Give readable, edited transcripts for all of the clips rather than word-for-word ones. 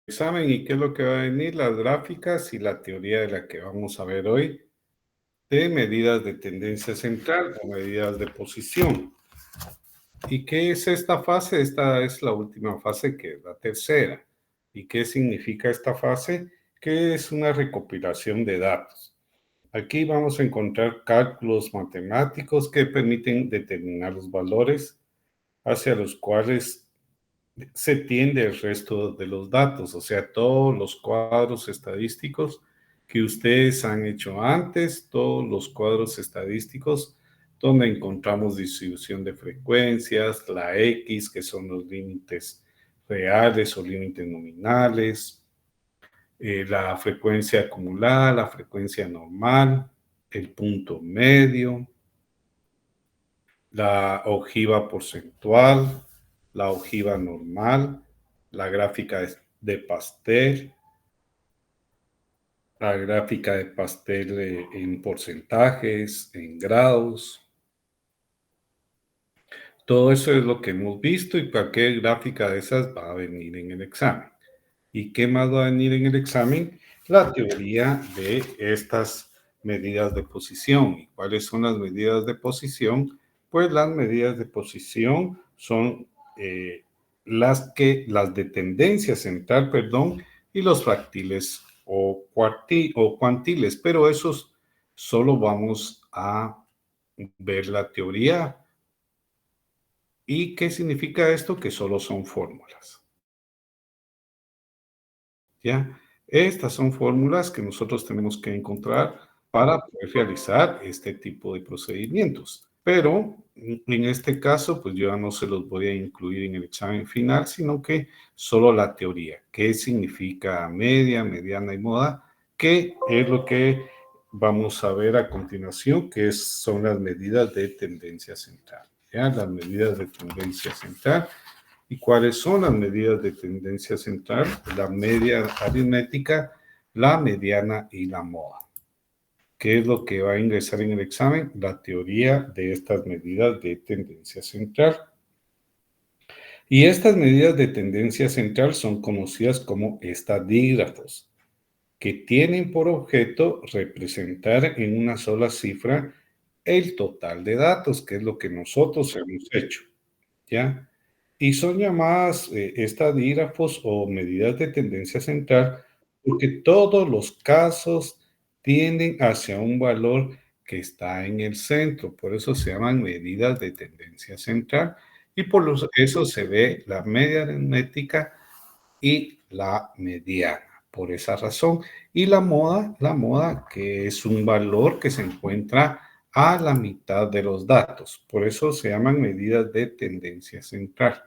Examen y qué es lo que va a venir, las gráficas y la teoría de la que vamos a ver hoy, de medidas de tendencia central o medidas de posición. ¿Y qué es esta fase? Esta es la última fase, que es la tercera. ¿Y qué significa esta fase? Que es una recopilación de datos. Aquí vamos a encontrar cálculos matemáticos que permiten determinar los valores hacia los cuales se tiende el resto de los datos, o sea, todos los cuadros estadísticos que ustedes han hecho antes, todos los cuadros estadísticos donde encontramos distribución de frecuencias, la X, que son los límites reales o límites nominales, la frecuencia acumulada, la frecuencia normal, el punto medio, la ojiva porcentual, la ojiva normal, la gráfica de pastel, la gráfica de pastel en porcentajes, en grados. Todo eso es lo que hemos visto y cualquier gráfica de esas va a venir en el examen. ¿Y qué más va a venir en el examen? La teoría de estas medidas de posición. ¿Y cuáles son las medidas de posición? Pues las medidas de posición son las de tendencia central, perdón, y los fractiles o cuantiles, pero esos solo vamos a ver la teoría. ¿Y qué significa esto? Que solo son fórmulas. ¿Ya? Estas son fórmulas que nosotros tenemos que encontrar para poder realizar este tipo de procedimientos. Pero en este caso, pues yo no se los voy a incluir en el examen final, sino que solo la teoría. ¿Qué significa media, mediana y moda? ¿Qué es lo que vamos a ver a continuación? Que son las medidas de tendencia central. ¿Ya? Las medidas de tendencia central. ¿Y cuáles son las medidas de tendencia central? La media aritmética, la mediana y la moda. ¿Qué es lo que va a ingresar en el examen? La teoría de estas medidas de tendencia central. Y estas medidas de tendencia central son conocidas como estadígrafos, que tienen por objeto representar en una sola cifra el total de datos, que es lo que nosotros hemos hecho, ¿ya? Y son llamadas estadígrafos o medidas de tendencia central porque todos los casos tienden hacia un valor que está en el centro. Por eso se llaman medidas de tendencia central. Y eso se ve la media aritmética y la mediana. Por esa razón. Y la moda que es un valor que se encuentra a la mitad de los datos. Por eso se llaman medidas de tendencia central.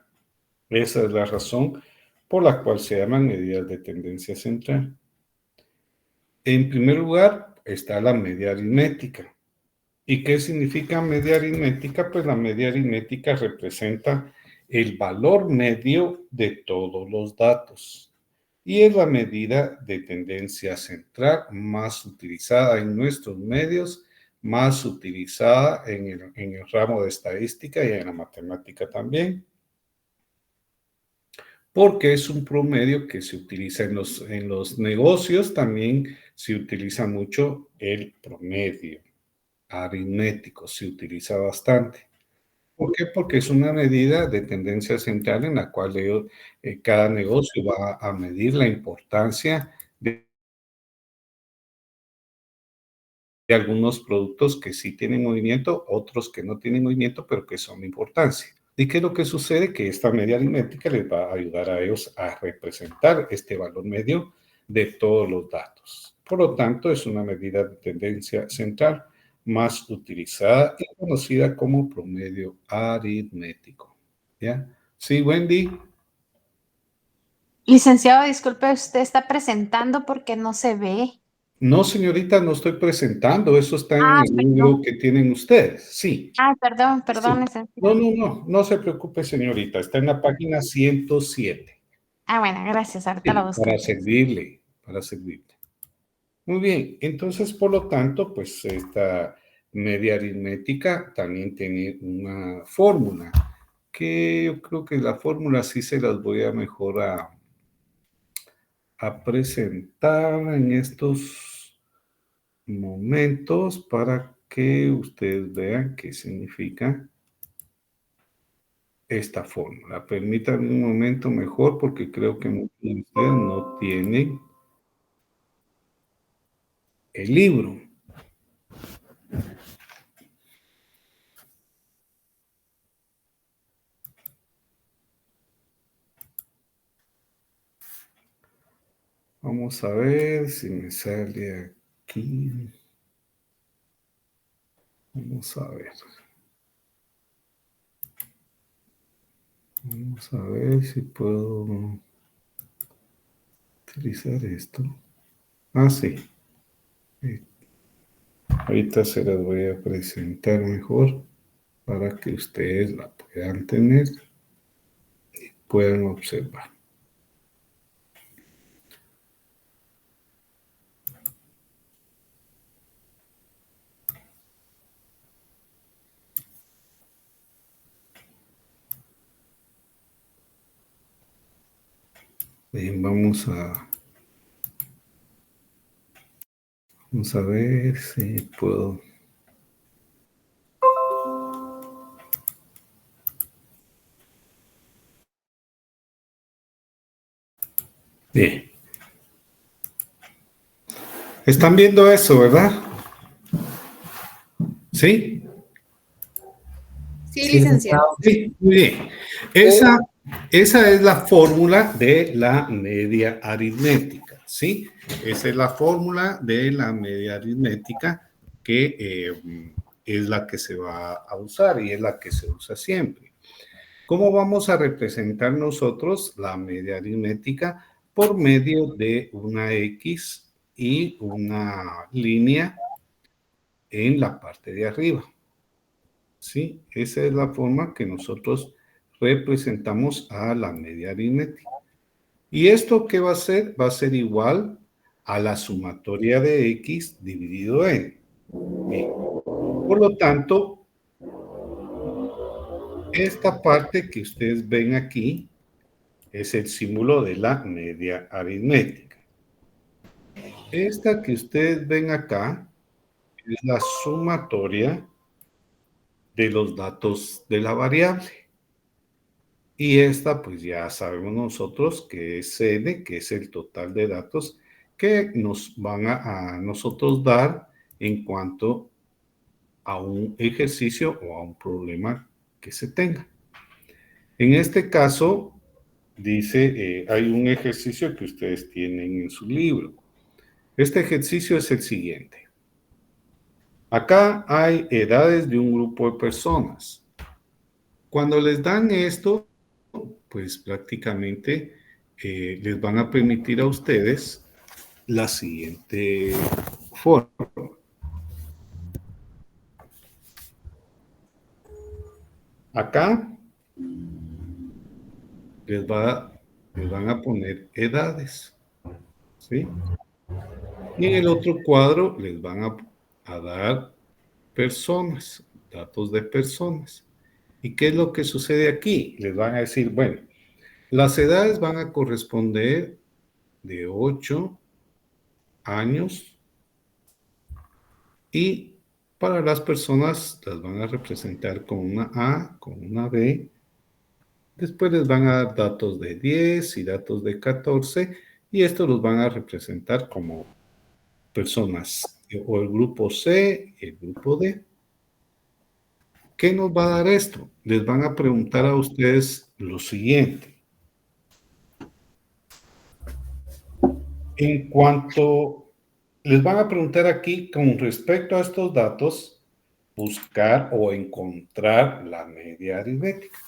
Esa es la razón por la cual se llaman medidas de tendencia central. En primer lugar está la media aritmética. ¿Y qué significa media aritmética? Pues la media aritmética representa el valor medio de todos los datos. Y es la medida de tendencia central más utilizada en nuestros medios, más utilizada en el ramo de estadística y en la matemática también, porque es un promedio que se utiliza en los negocios. También se utiliza mucho el promedio aritmético, se utiliza bastante. ¿Por qué? Porque es una medida de tendencia central en la cual cada negocio va a medir la importancia de algunos productos que sí tienen movimiento, otros que no tienen movimiento, pero que son de importancia. ¿Y qué es lo que sucede? Que esta media aritmética les va a ayudar a ellos a representar este valor medio de todos los datos. Por lo tanto, es una medida de tendencia central más utilizada y conocida como promedio aritmético. ¿Ya? Sí, Wendy. Licenciado, disculpe, usted está presentando porque no se ve. No, señorita, no estoy presentando. Eso está en Ah, el perdón. libro que tienen ustedes. Sí. Perdón, Sí. licenciado. No se preocupe, señorita. Está en la página 107. Ah, bueno, gracias. Ahorita lo Sí, busco para entonces. servirle, para servirle. Muy bien, entonces, por lo tanto, pues esta media aritmética también tiene una fórmula, que yo creo que la fórmula sí se las voy a mejor a presentar en estos momentos para que ustedes vean qué significa esta fórmula. Permítanme un momento mejor porque creo que muchos de ustedes no tienen el libro. Vamos a ver si me sale aquí. Vamos a ver. Vamos a ver si puedo utilizar esto. Ah, sí. Ahorita se las voy a presentar mejor para que ustedes la puedan tener y puedan observar. Bien, vamos a ver si puedo. Bien. ¿Están viendo eso, verdad? ¿Sí? Sí, licenciado. Sí, muy bien. Esa es la fórmula de la media aritmética, ¿sí? Esa es la fórmula de la media aritmética que es la que se va a usar y es la que se usa siempre. ¿Cómo vamos a representar nosotros la media aritmética? Por medio de una X y una línea en la parte de arriba. ¿Sí? Esa es la forma que nosotros representamos a la media aritmética. ¿Y esto qué va a ser? Va a ser igual a la sumatoria de X dividido N. Bien. Por lo tanto, esta parte que ustedes ven aquí es el símbolo de la media aritmética. Esta que ustedes ven acá es la sumatoria de los datos de la variable. Y esta, pues ya sabemos nosotros que es n, que es el total de datos que nos van a nosotros dar en cuanto a un ejercicio o a un problema que se tenga. En este caso, dice, hay un ejercicio que ustedes tienen en su libro. Este ejercicio es el siguiente. Acá hay edades de un grupo de personas. Cuando les dan esto, pues prácticamente les van a permitir a ustedes la siguiente forma. Acá les van a poner edades, ¿sí? Y en el otro cuadro les van a dar personas, datos de personas. ¿Y qué es lo que sucede aquí? Les van a decir, bueno, las edades van a corresponder de 8 años y para las personas las van a representar con una A, con una B. Después les van a dar datos de 10 y datos de 14 y estos los van a representar como personas o el grupo C y el grupo D. ¿Qué nos va a dar esto? Les van a preguntar a ustedes lo siguiente. En cuanto les van a preguntar aquí con respecto a estos datos, buscar o encontrar la media aritmética.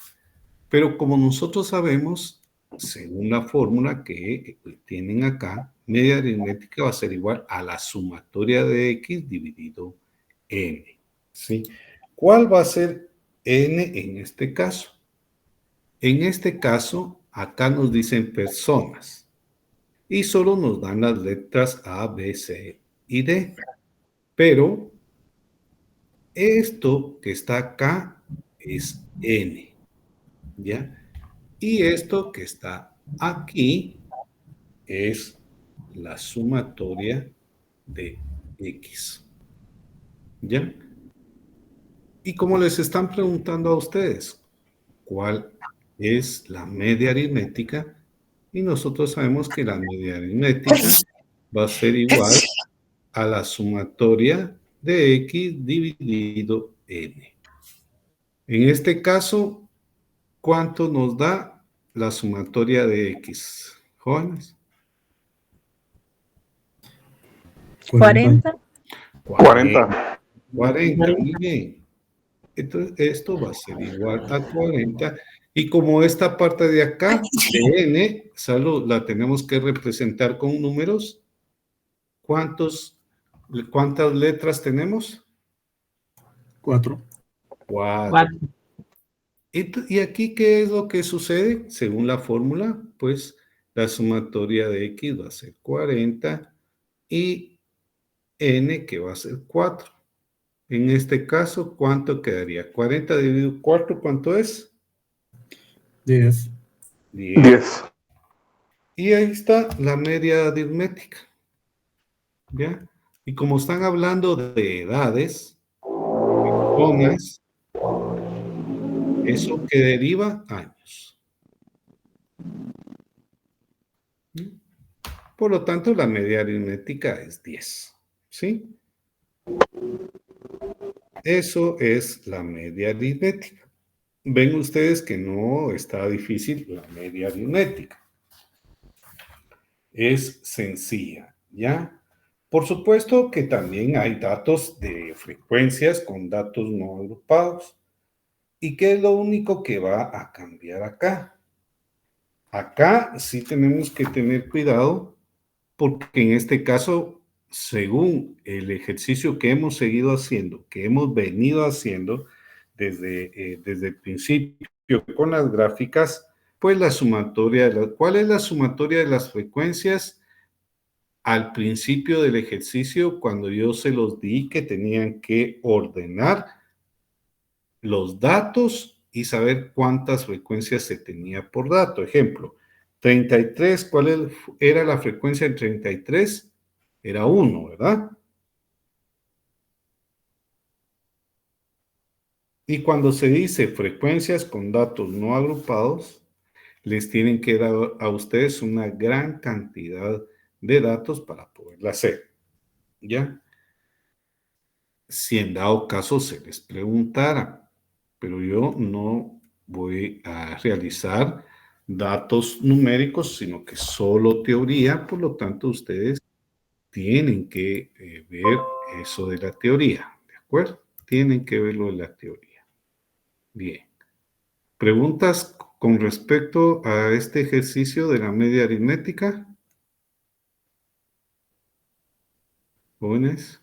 Pero como nosotros sabemos, según la fórmula que tienen acá, media aritmética va a ser igual a la sumatoria de X dividido N. ¿Sí? ¿Cuál va a ser N en este caso? En este caso, acá nos dicen personas y solo nos dan las letras A, B, C y D. Pero esto que está acá es N, ¿ya? Y esto que está aquí es la sumatoria de X. ¿Ya? Y como les están preguntando a ustedes, ¿cuál es la media aritmética? Y nosotros sabemos que la media aritmética va a ser igual a la sumatoria de X dividido N. En este caso, ¿cuánto nos da la sumatoria de X? Jóvenes. 40. 40. 40, muy bien. Entonces, esto va a ser igual a 40. Y como esta parte de acá, de N, solo la tenemos que representar con números, ¿cuántas letras tenemos? 4. 4. ¿Y aquí qué es lo que sucede? Según la fórmula, pues la sumatoria de X va a ser 40 y N que va a ser 4. En este caso, ¿cuánto quedaría? 40 dividido 4, ¿cuánto es? 10. 10. Y ahí está la media aritmética. ¿Ya? Y como están hablando de edades, personas, eso que deriva años. Por lo tanto, la media aritmética es 10. ¿Sí? Eso es la media aritmética. Ven ustedes que no está difícil la media aritmética. Es sencilla, ¿ya? Por supuesto que también hay datos de frecuencias con datos no agrupados. ¿Y qué es lo único que va a cambiar acá? Acá sí tenemos que tener cuidado porque en este caso, según el ejercicio que hemos seguido haciendo, que hemos venido haciendo desde el principio con las gráficas, pues la sumatoria, ¿cuál es la sumatoria de las frecuencias? Al principio del ejercicio, cuando yo se los di que tenían que ordenar los datos y saber cuántas frecuencias se tenía por dato. Ejemplo, 33, ¿cuál era la frecuencia del 33? Era 1, ¿verdad? Y cuando se dice frecuencias con datos no agrupados, les tienen que dar a ustedes una gran cantidad de datos para poderla hacer. ¿Ya? Si en dado caso se les preguntara, pero yo no voy a realizar datos numéricos, sino que solo teoría, por lo tanto ustedes tienen que ver eso de la teoría, ¿de acuerdo? Tienen que verlo de la teoría. Bien. ¿Preguntas con respecto a este ejercicio de la media aritmética? Jóvenes.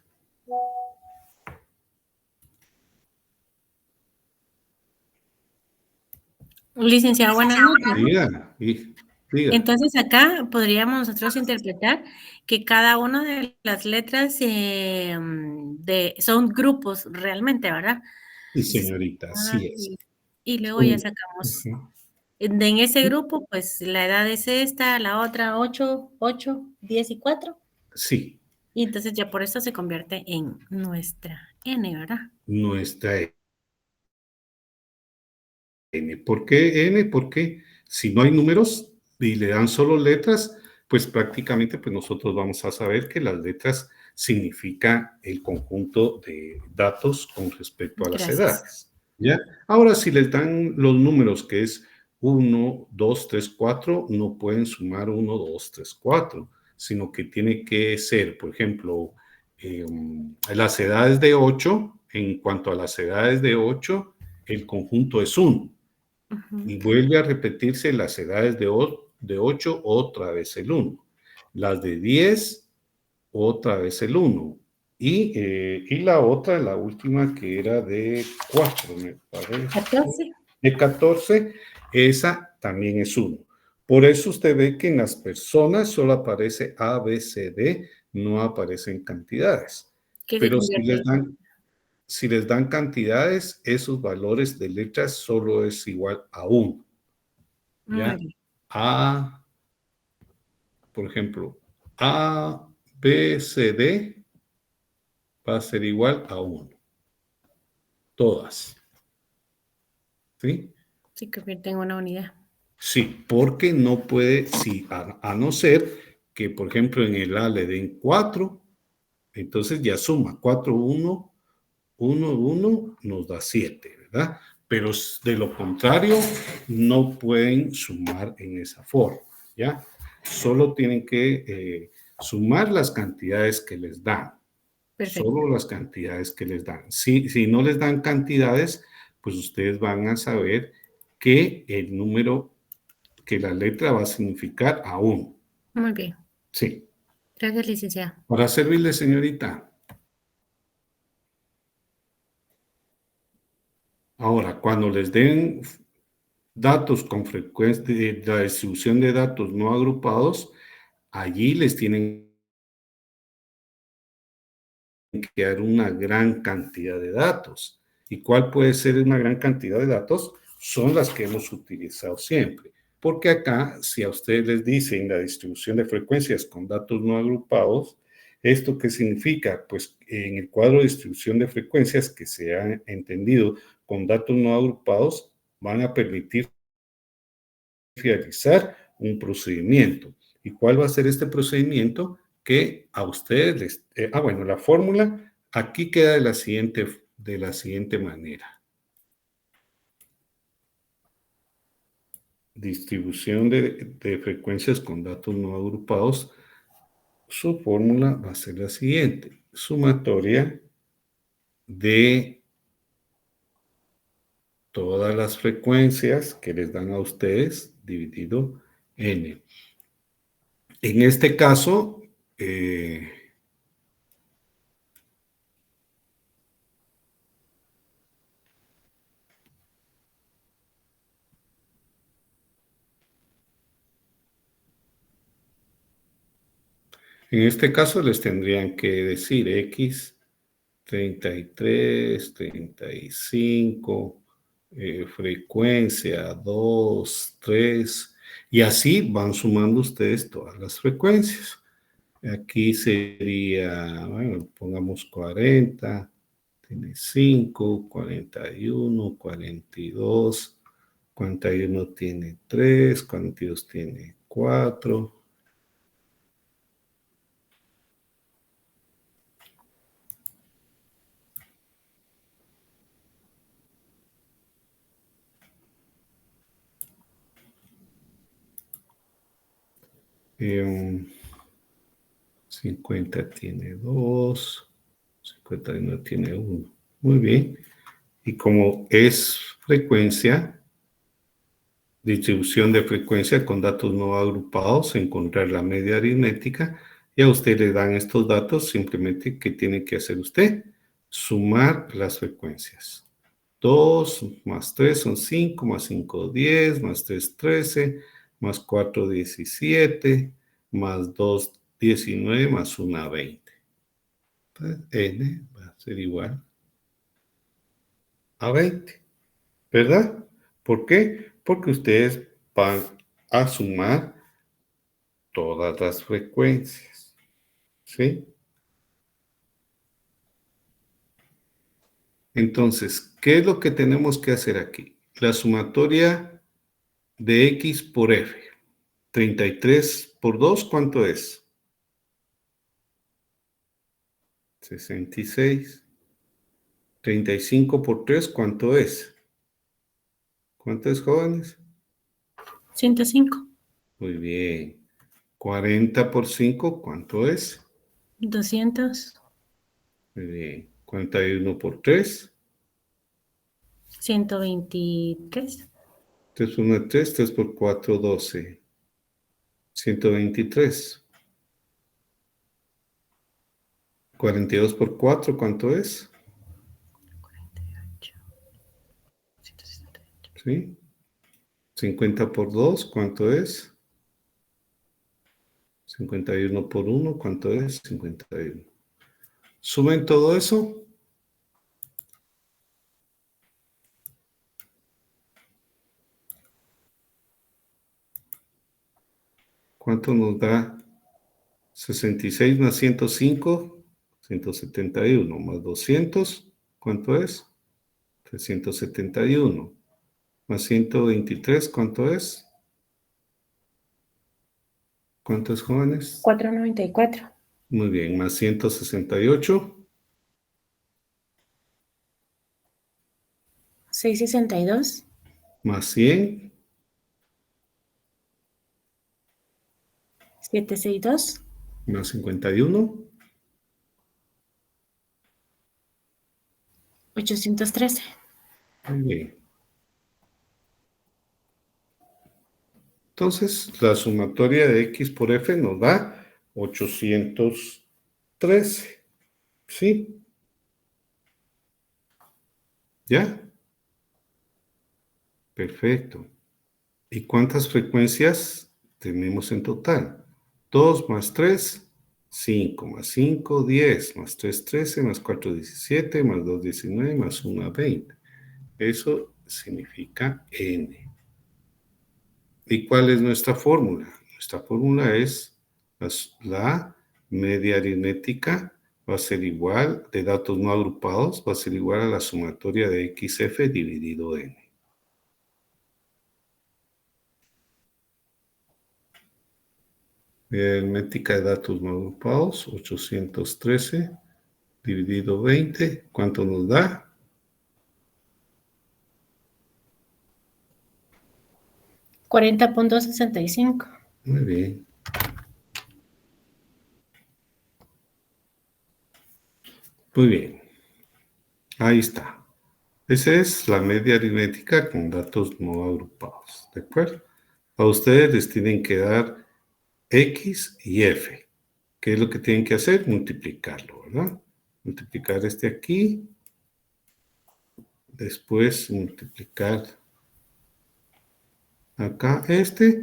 Licenciado, buenas noches. Diga. Entonces acá podríamos nosotros interpretar que cada una de las letras son grupos realmente, ¿verdad? Sí, señorita, así es. Y luego ya sacamos. En ese grupo, pues la edad es esta, la otra 8, 10 y 4. Sí. Y entonces ya por eso se convierte en nuestra N, ¿verdad? Nuestra N. ¿Por qué N? Porque si no hay números y le dan solo letras, pues prácticamente pues nosotros vamos a saber que las letras significan el conjunto de datos con respecto a las edades. ¿Ya? Ahora, si les dan los números que es 1, 2, 3, 4, no pueden sumar 1, 2, 3, 4, sino que tiene que ser, por ejemplo, las edades de 8, en cuanto a las edades de 8, el conjunto es 1. Y vuelve a repetirse las edades de 8, otra vez el 1. Las de 10, otra vez el 1. Y la otra, la última, que era de 4, me parece. 14. De 14, esa también es 1. Por eso usted ve que en las personas solo aparece A, B, C, D, no aparecen cantidades. Pero si les dan cantidades, esos valores de letras solo es igual a 1. ¿Ya? A, por ejemplo, A, B, C, D va a ser igual a 1. Todas. ¿Sí? Se convierte en una unidad. Sí, porque no puede, sí, a no ser que, por ejemplo, en el A le den 4, entonces ya suma 4, 1, 1, 1, nos da 7, ¿verdad? Pero de lo contrario, no pueden sumar en esa forma, ¿ya? Solo tienen que sumar las cantidades que les dan. Perfecto. Solo las cantidades que les dan. Si no les dan cantidades, pues ustedes van a saber que el número, que la letra va a significar aún. Muy bien. Sí. Gracias, licenciada. Para servirle, señorita. Ahora, cuando les den datos con frecuencia de la distribución de datos no agrupados, allí les tienen que dar una gran cantidad de datos. ¿Y cuál puede ser una gran cantidad de datos? Son las que hemos utilizado siempre. Porque acá, si a ustedes les dicen la distribución de frecuencias con datos no agrupados, ¿esto qué significa? Pues en el cuadro de distribución de frecuencias que se ha entendido con datos no agrupados, van a permitir realizar un procedimiento. ¿Y cuál va a ser este procedimiento? Que a ustedes les... bueno, la fórmula aquí queda de la siguiente manera. Distribución de frecuencias con datos no agrupados. Su fórmula va a ser la siguiente. Sumatoria de todas las frecuencias que les dan a ustedes dividido n. En este caso, les tendrían que decir X 33, 35, frecuencia 2, 3, y así van sumando ustedes todas las frecuencias. Aquí sería, bueno, pongamos 40, tiene 5, 41, 42, 41 tiene 3, 42 tiene 4. Eh, 50 tiene 2, 51 tiene 1. Muy bien. Y como es frecuencia, distribución de frecuencia con datos no agrupados, encontrar la media aritmética, y a usted le dan estos datos, simplemente, ¿qué tiene que hacer usted? Sumar las frecuencias. 2 más 3 son 5, más 5, 10, más 3, 13, más 4, 17, más 2, 19, más 1, 20. Entonces, n va a ser igual a 20, ¿verdad? ¿Por qué? Porque ustedes van a sumar todas las frecuencias, ¿sí? Entonces, ¿qué es lo que tenemos que hacer aquí? La sumatoria de X por F. 33 por 2, ¿cuánto es? 66. 35 por 3, ¿cuánto es? ¿Cuánto es, jóvenes? 105. Muy bien. 40 por 5, ¿cuánto es? 200. Muy bien. 41 por 3. 123. 3 por 1, 3. 3 por 4, 12. 123. 42 por 4, ¿cuánto es? 48. 168. ¿Sí? 50 por 2, ¿cuánto es? 51 por 1, ¿cuánto es? 51. Sumen todo eso. ¿Cuánto nos da 66 más 105, 171 más 200, ¿cuánto es? 371. Más 123, ¿cuánto es? ¿Cuántos jóvenes? 494. Muy bien, más 168. 662. Más 100. 762. Más 51. 813. Muy bien. Entonces, la sumatoria de X por F nos da 813. ¿Sí? ¿Ya? Perfecto. ¿Y cuántas frecuencias tenemos en total? 2 más 3, 5 más 5, 10, más 3, 13, más 4, 17, más 2, 19, más 1, 20. Eso significa N. ¿Y cuál es nuestra fórmula? Nuestra fórmula es la media aritmética va a ser igual, de datos no agrupados, va a ser igual a la sumatoria de XF dividido N. Media aritmética de datos no agrupados, 813 dividido 20, ¿cuánto nos da? 40.65. Muy bien. Muy bien. Ahí está. Esa es la media aritmética con datos no agrupados. ¿De acuerdo? A ustedes les tienen que dar X y F. ¿Qué es lo que tienen que hacer? Multiplicarlo, ¿verdad? Multiplicar este aquí. Después multiplicar acá este.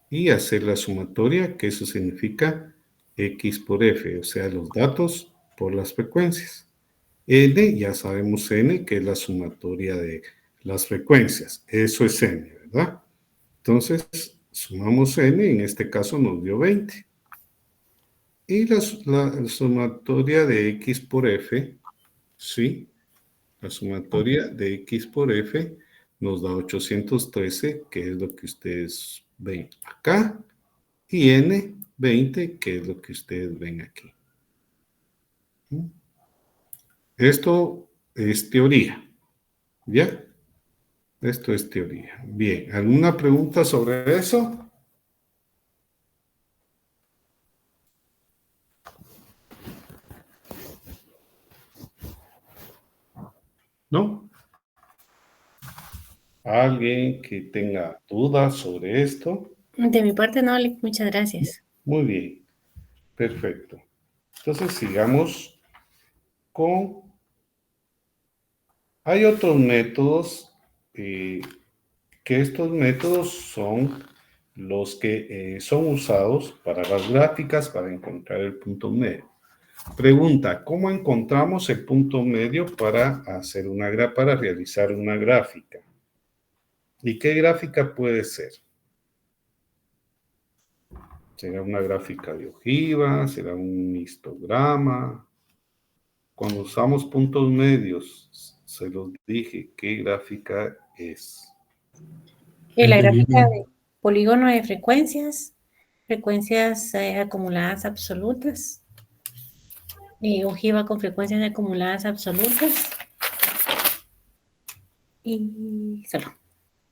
Y hacer la sumatoria, que eso significa X por F. O sea, los datos por las frecuencias. N, ya sabemos N, que es la sumatoria de las frecuencias. Eso es N, ¿verdad? Entonces, sumamos N, en este caso nos dio 20. Y la sumatoria de X por F, ¿sí? La sumatoria de X por F nos da 813, que es lo que ustedes ven acá. Y N, 20, que es lo que ustedes ven aquí. Esto es teoría, ¿ya? Esto es teoría. Bien, ¿alguna pregunta sobre eso? ¿No? ¿Alguien que tenga dudas sobre esto? De mi parte, no, muchas gracias. Muy bien, perfecto. Entonces sigamos con... Hay otros métodos, que estos métodos son los que son usados para las gráficas para encontrar el punto medio. Pregunta, ¿cómo encontramos el punto medio para para realizar una gráfica? ¿Y qué gráfica puede ser? ¿Será una gráfica de ojiva? ¿Será un histograma? Cuando usamos puntos medios, se los dije qué gráfica es. La gráfica línea. de polígono de frecuencias acumuladas absolutas, ojiva con frecuencias acumuladas absolutas, y solo.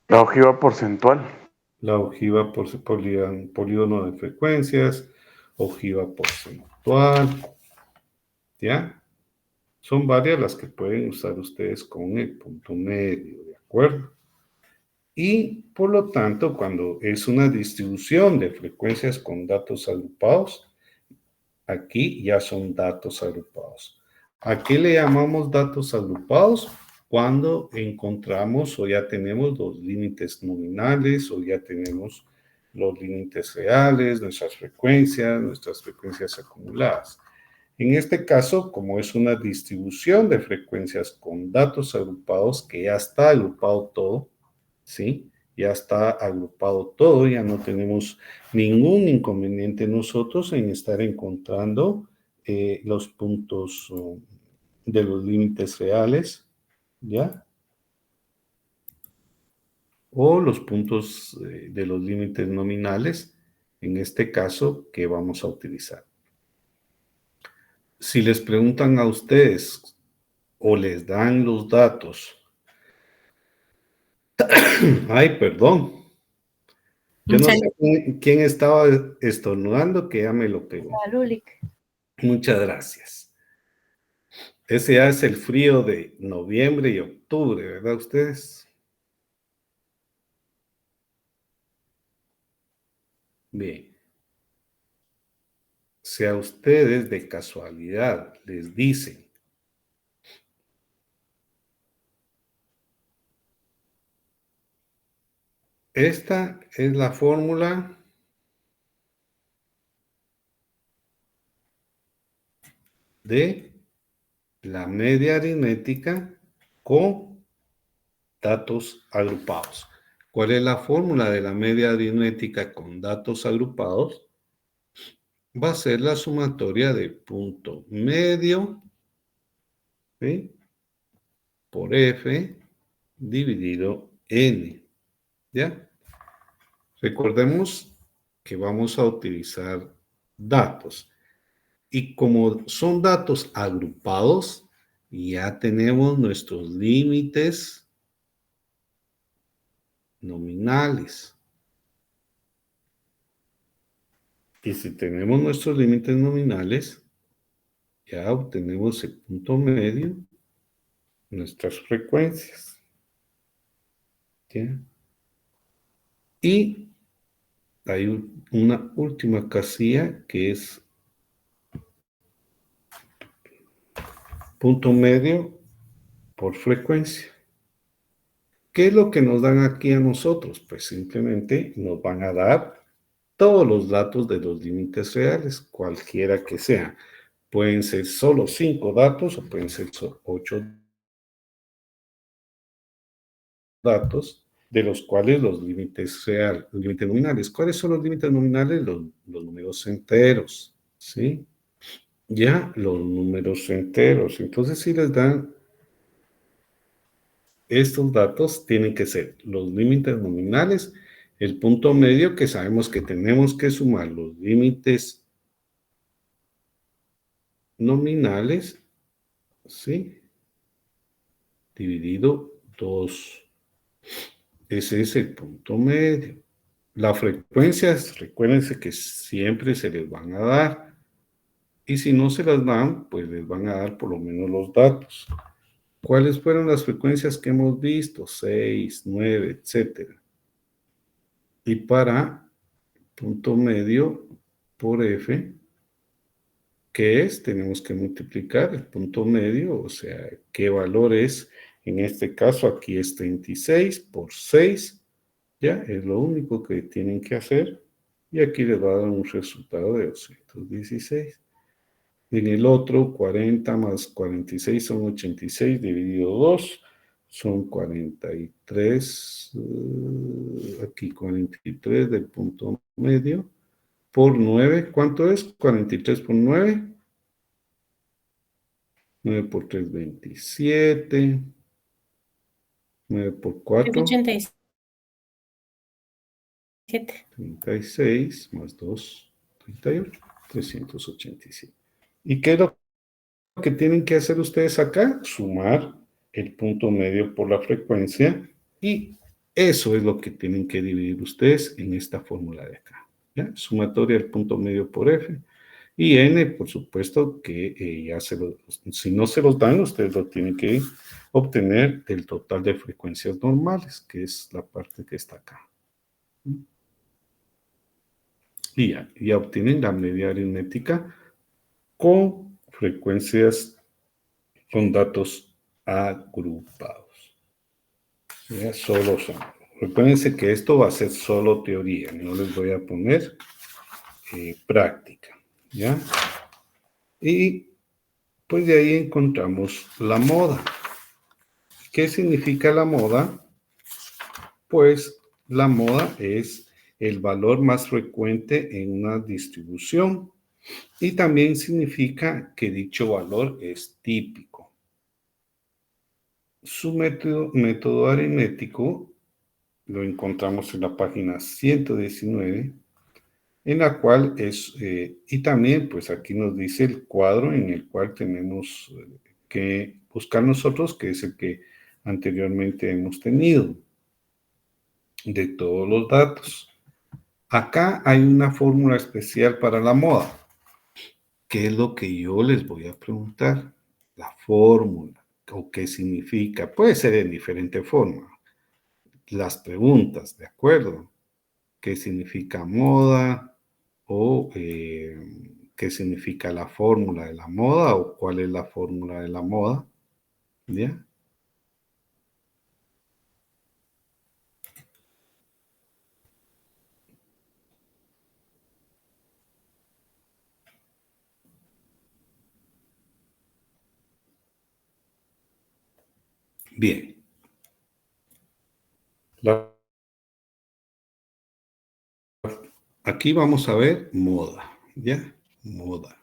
La ojiva porcentual. La ojiva por polígono de frecuencias, ojiva porcentual, ¿ya? Son varias las que pueden usar ustedes con el punto medio, ¿de acuerdo? Y por lo tanto, cuando es una distribución de frecuencias con datos agrupados, aquí ya son datos agrupados. ¿A qué le llamamos datos agrupados? Cuando encontramos o ya tenemos los límites nominales o ya tenemos los límites reales, nuestras frecuencias acumuladas. En este caso, como es una distribución de frecuencias con datos agrupados, que ya está agrupado todo, ¿sí? ya está agrupado todo, ya no tenemos ningún inconveniente nosotros en estar encontrando los puntos de los límites reales, ¿ya? O los puntos de los límites nominales, en este caso, que vamos a utilizar. Si les preguntan a ustedes o les dan los datos, ay, perdón, yo no sé quién estaba estornudando, que ya me lo pegó. Muchas gracias. Ese ya es el frío de noviembre y octubre, ¿verdad ustedes? Bien. Si a ustedes de casualidad les dicen esta es la fórmula de la media aritmética con datos agrupados. ¿Cuál es la fórmula de la media aritmética con datos agrupados? Va a ser la sumatoria de punto medio, ¿sí?, por F dividido N, ¿ya? Recordemos que vamos a utilizar datos. Y como son datos agrupados, ya tenemos nuestros límites nominales. Y si tenemos nuestros límites nominales, ya obtenemos el punto medio, nuestras frecuencias. ¿Ya? Y hay una última casilla que es punto medio por frecuencia. ¿Qué es lo que nos dan aquí a nosotros? pues simplemente nos van a dar todos los datos de los límites reales, cualquiera que sea. Pueden ser solo 5 datos o pueden ser 8 datos, de los cuales los límites reales, los límites nominales. ¿Cuáles son los límites nominales? Los números enteros, ¿sí? Ya, los números enteros. Entonces, si les dan estos datos, tienen que ser los límites nominales, el punto medio, que sabemos que tenemos que sumar los límites nominales, ¿sí?, dividido 2. Ese es el punto medio. Las frecuencias, recuérdense que siempre se les van a dar. Y si no se las dan, pues les van a dar por lo menos los datos. ¿Cuáles fueron las frecuencias que hemos visto? 6, 9, etcétera. Y para punto medio por F, ¿qué es? Tenemos que multiplicar el punto medio, o sea, ¿qué valor es? En este caso, aquí es 36 por 6. Ya, es lo único que tienen que hacer. Y aquí les va a dar un resultado de 216. En el otro, 40 más 46 son 86 dividido 2. Son 43. Aquí 43 del punto medio. Por 9. ¿Cuánto es? 43 por 9. 9 por 3, 27. 9 por 4. 87. 36 más 2, 38, 387. ¿Y qué es lo que tienen que hacer ustedes acá? Sumar el punto medio por la frecuencia, y eso es lo que tienen que dividir ustedes en esta fórmula de acá, ¿ya? Sumatoria del punto medio por F, y N, por supuesto, que ya si no se los dan, ustedes lo tienen que obtener del total de frecuencias normales, que es la parte que está acá. Y ya obtienen la media aritmética con frecuencias, con datos agrupados. Ya solo son. Recuérdense que esto va a ser solo teoría, no les voy a poner práctica, ¿ya? Y pues de ahí encontramos la moda. ¿Qué significa la moda? Pues la moda es el valor más frecuente en una distribución y también significa que dicho valor es típico. Su método aritmético lo encontramos en la página 119, en la cual y también pues aquí nos dice el cuadro en el cual tenemos que buscar nosotros, que es el que anteriormente hemos tenido, de todos los datos. Acá hay una fórmula especial para la moda. ¿Qué es lo que yo les voy a preguntar? La fórmula, o qué significa. Puede ser en diferente forma. Las preguntas, ¿de acuerdo? ¿Qué significa moda? O qué significa la fórmula de la moda, o cuál es la fórmula de la moda. ¿Ya? Bien. Aquí vamos a ver moda, ¿ya? Moda.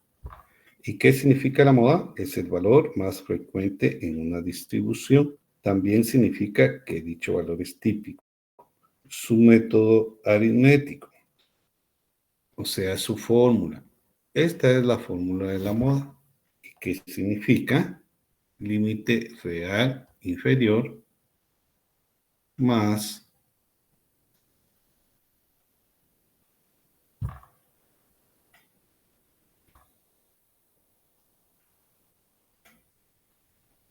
¿Y qué significa la moda? Es el valor más frecuente en una distribución. También significa que dicho valor es típico. Su método aritmético, o sea, su fórmula. Esta es la fórmula de la moda. ¿Y qué significa? Límite real inferior más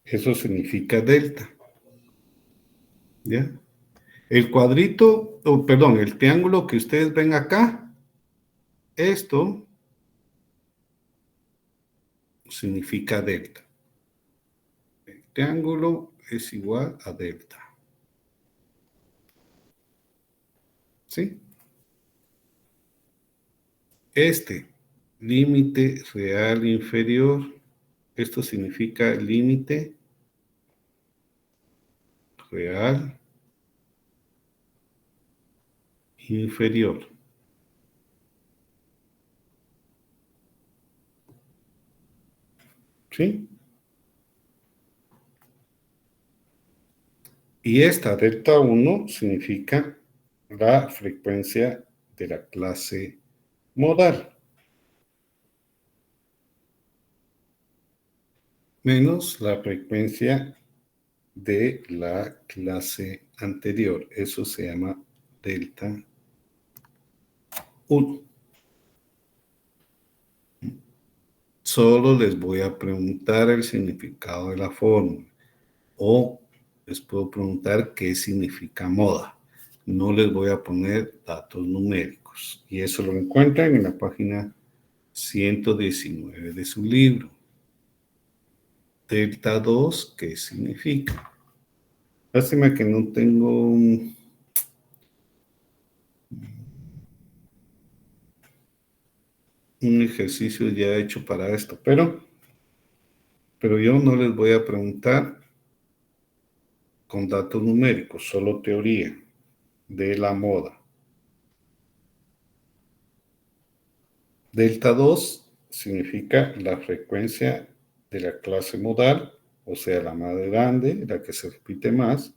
eso significa delta. ¿Ya? El cuadrito, perdón, el triángulo que ustedes ven acá, esto significa delta. El triángulo es igual a delta. ¿Sí? Este límite real inferior, esto significa límite real inferior. ¿Sí? Y esta delta 1 significa la frecuencia de la clase modal. Menos la frecuencia de la clase anterior. Eso se llama delta 1. Solo les voy a preguntar el significado de la fórmula. O les puedo preguntar qué significa moda. No les voy a poner datos numéricos. Y eso lo encuentran en la página 119 de su libro. Delta 2, ¿qué significa? Lástima que no tengo un ejercicio ya hecho para esto, pero yo no les voy a preguntar con datos numéricos, solo teoría de la moda. Delta 2 significa la frecuencia de la clase modal, o sea, la más grande, la que se repite más,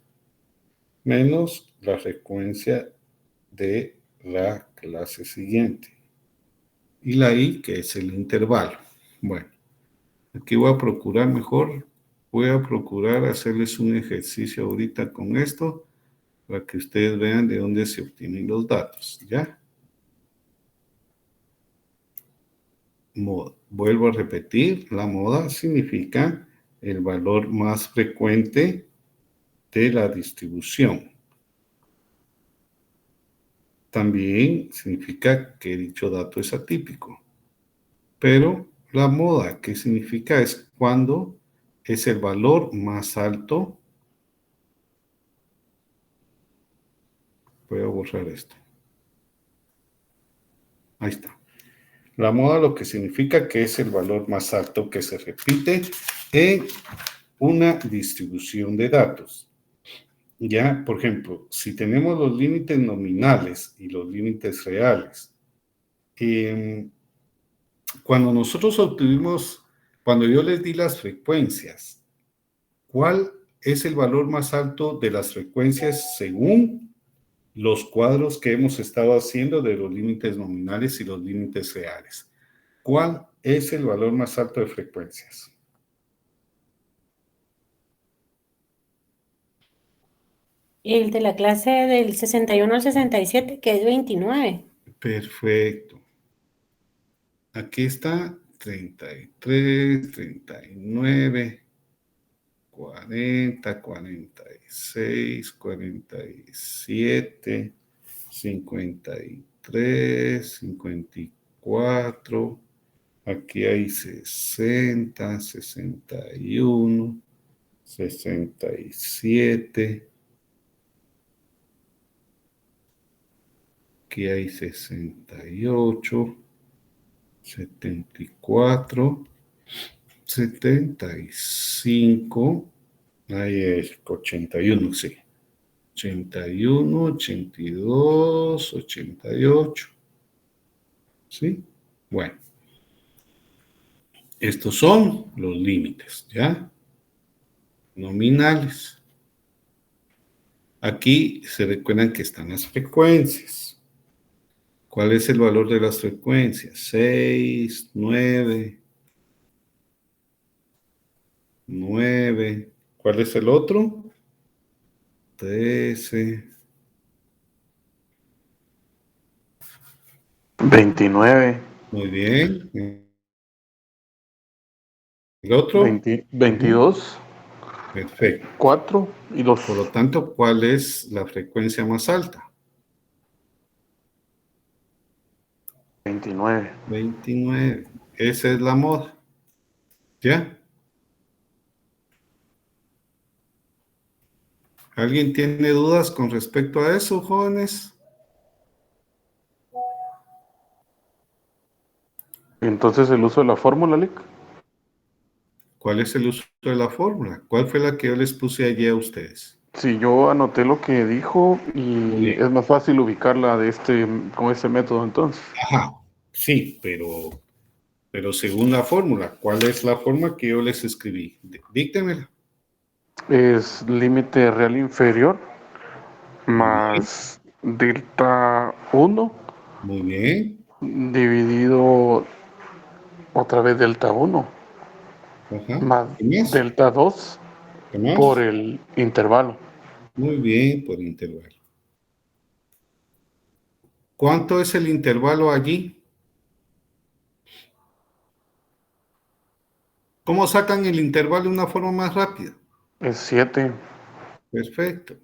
menos la frecuencia de la clase siguiente. Y la I, que es el intervalo. Bueno, aquí voy a procurar mejor, voy a procurar hacerles un ejercicio ahorita con esto, para que ustedes vean de dónde se obtienen los datos, ¿ya? Moda. Vuelvo a repetir, la moda significa el valor más frecuente de la distribución. También significa que dicho dato es atípico. Pero la moda, ¿qué significa? Es cuando es el valor más alto. Voy a borrar esto. Ahí está. La moda lo que significa que es el valor más alto que se repite en una distribución de datos. Ya, por ejemplo, si tenemos los límites nominales y los límites reales, cuando nosotros obtuvimos, cuando yo les di las frecuencias, ¿cuál es el valor más alto de las frecuencias según los cuadros que hemos estado haciendo de los límites nominales y los límites reales? ¿Cuál es el valor más alto de frecuencias? El de la clase del 61 al 67, que es 29. Perfecto. Aquí está 33, 39, 40, 46, 47, 53, 54. Aquí hay 60, 61, 67. Aquí hay 68, 74, 75. Ahí es 81, sí. 81, 82, 88. ¿Sí? Bueno. Estos son los límites, ¿ya? Nominales. Aquí se recuerdan que están las frecuencias. ¿Cuál es el valor de las frecuencias? 6, 9, 9. ¿Cuál es el otro? 13. 29, Muy bien. ¿El otro? 22, Perfecto. 4 y 2. Por lo tanto, ¿cuál es la frecuencia más alta? 29. 29. Esa es la moda. ¿Ya? ¿Alguien tiene dudas con respecto a eso, jóvenes? Entonces el uso de la fórmula, Lick. ¿Cuál es el uso de la fórmula? ¿Cuál fue la que yo les puse allí a ustedes? Sí, yo anoté lo que dijo Muy y bien. es más fácil ubicarla con este método entonces. Ajá, sí, pero según la fórmula, ¿cuál es la forma que yo les escribí? Díctemela. Es límite real inferior Muy bien, más delta 1 muy bien. dividido otra vez delta 1 Ajá. más ¿Qué más? delta 2 ¿Qué más? por el intervalo. Muy bien, por intervalo. ¿Cuánto es el intervalo allí? ¿Cómo sacan el intervalo de una forma más rápida? Es 7. Perfecto.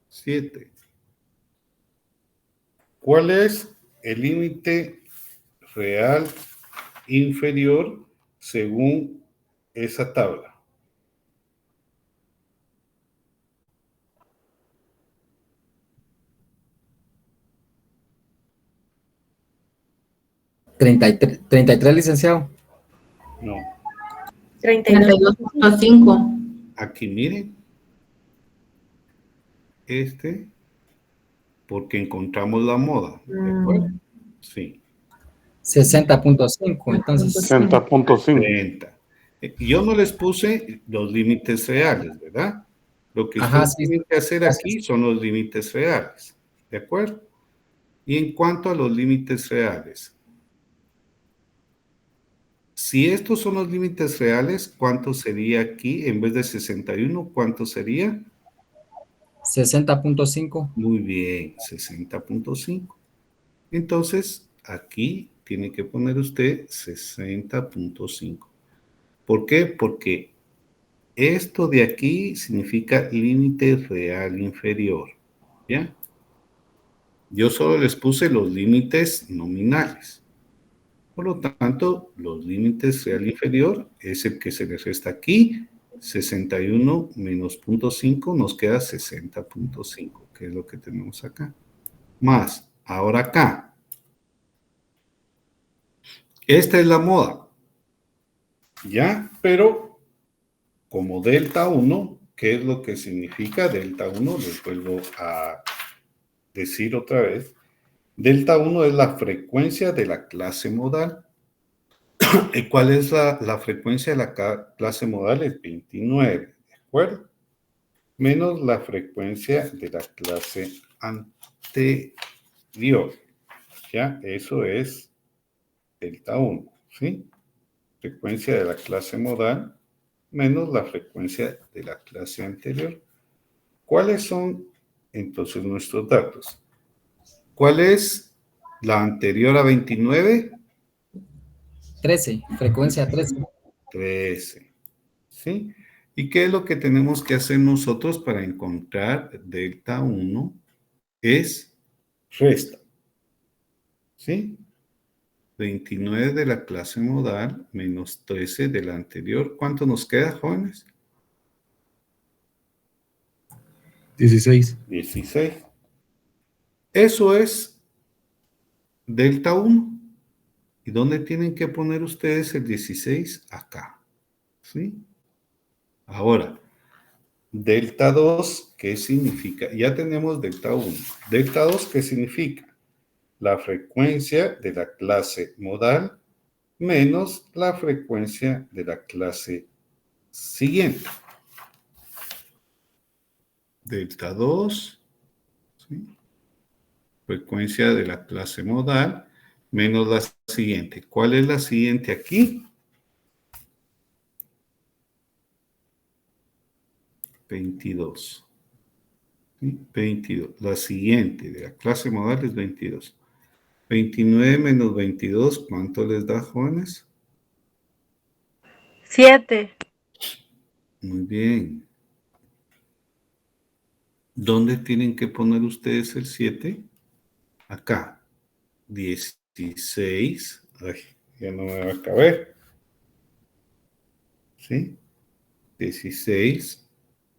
7. ¿Cuál es el límite real inferior según esa tabla? Treinta y 33, licenciado. No. 32. 32.5. Aquí miren. Porque encontramos la moda. ¿De acuerdo? Sí. 60.5, entonces. 60.5. 30. Yo no les puse los límites reales, ¿verdad? Lo que Ajá, ustedes sí. tienen que hacer Gracias. aquí son los límites reales. ¿De acuerdo? Y en cuanto a los límites reales, si estos son los límites reales, ¿cuánto sería aquí? En vez de 61, ¿cuánto sería? 60.5. Muy bien, 60.5. Entonces, aquí tiene que poner usted 60.5. ¿Por qué? Porque esto de aquí significa límite real inferior, ¿ya? Yo solo les puse los límites nominales. Por lo tanto, los límites real inferior es el que se les resta aquí. 61 menos 0.5 nos queda 60.5, que es lo que tenemos acá. Más, ahora acá. Esta es la moda, ¿ya? Pero como delta 1, ¿qué es lo que significa delta 1? Les vuelvo a decir otra vez. Delta 1 es la frecuencia de la clase modal. ¿Y cuál es la frecuencia de la clase modal? Es 29, ¿de acuerdo? Menos la frecuencia de la clase anterior. Ya, eso es delta 1, ¿sí? Frecuencia de la clase modal menos la frecuencia de la clase anterior. ¿Cuáles son entonces nuestros datos? ¿Cuál es la anterior a 29? 13, frecuencia 13. 13, ¿sí? ¿Y qué es lo que tenemos que hacer nosotros para encontrar delta 1? Es resta, ¿sí? 29 de la clase modal menos 13 de la anterior. ¿Cuánto nos queda, jóvenes? 16. 16. Eso es delta 1. ¿Y dónde tienen que poner ustedes el 16? Acá, ¿sí? Ahora, delta 2, ¿qué significa? Ya tenemos delta 1. Delta 2, ¿qué significa? La frecuencia de la clase modal menos la frecuencia de la clase siguiente. Delta 2, ¿sí? Frecuencia de la clase modal menos la siguiente. ¿Cuál es la siguiente aquí? 22. ¿Sí? 22. La siguiente de la clase modal es 22. 29 menos 22, ¿cuánto les da, jóvenes? 7. Muy bien. ¿Dónde tienen que poner ustedes el 7? Acá. 16. Ay, ya no me va a caber. ¿Sí? 16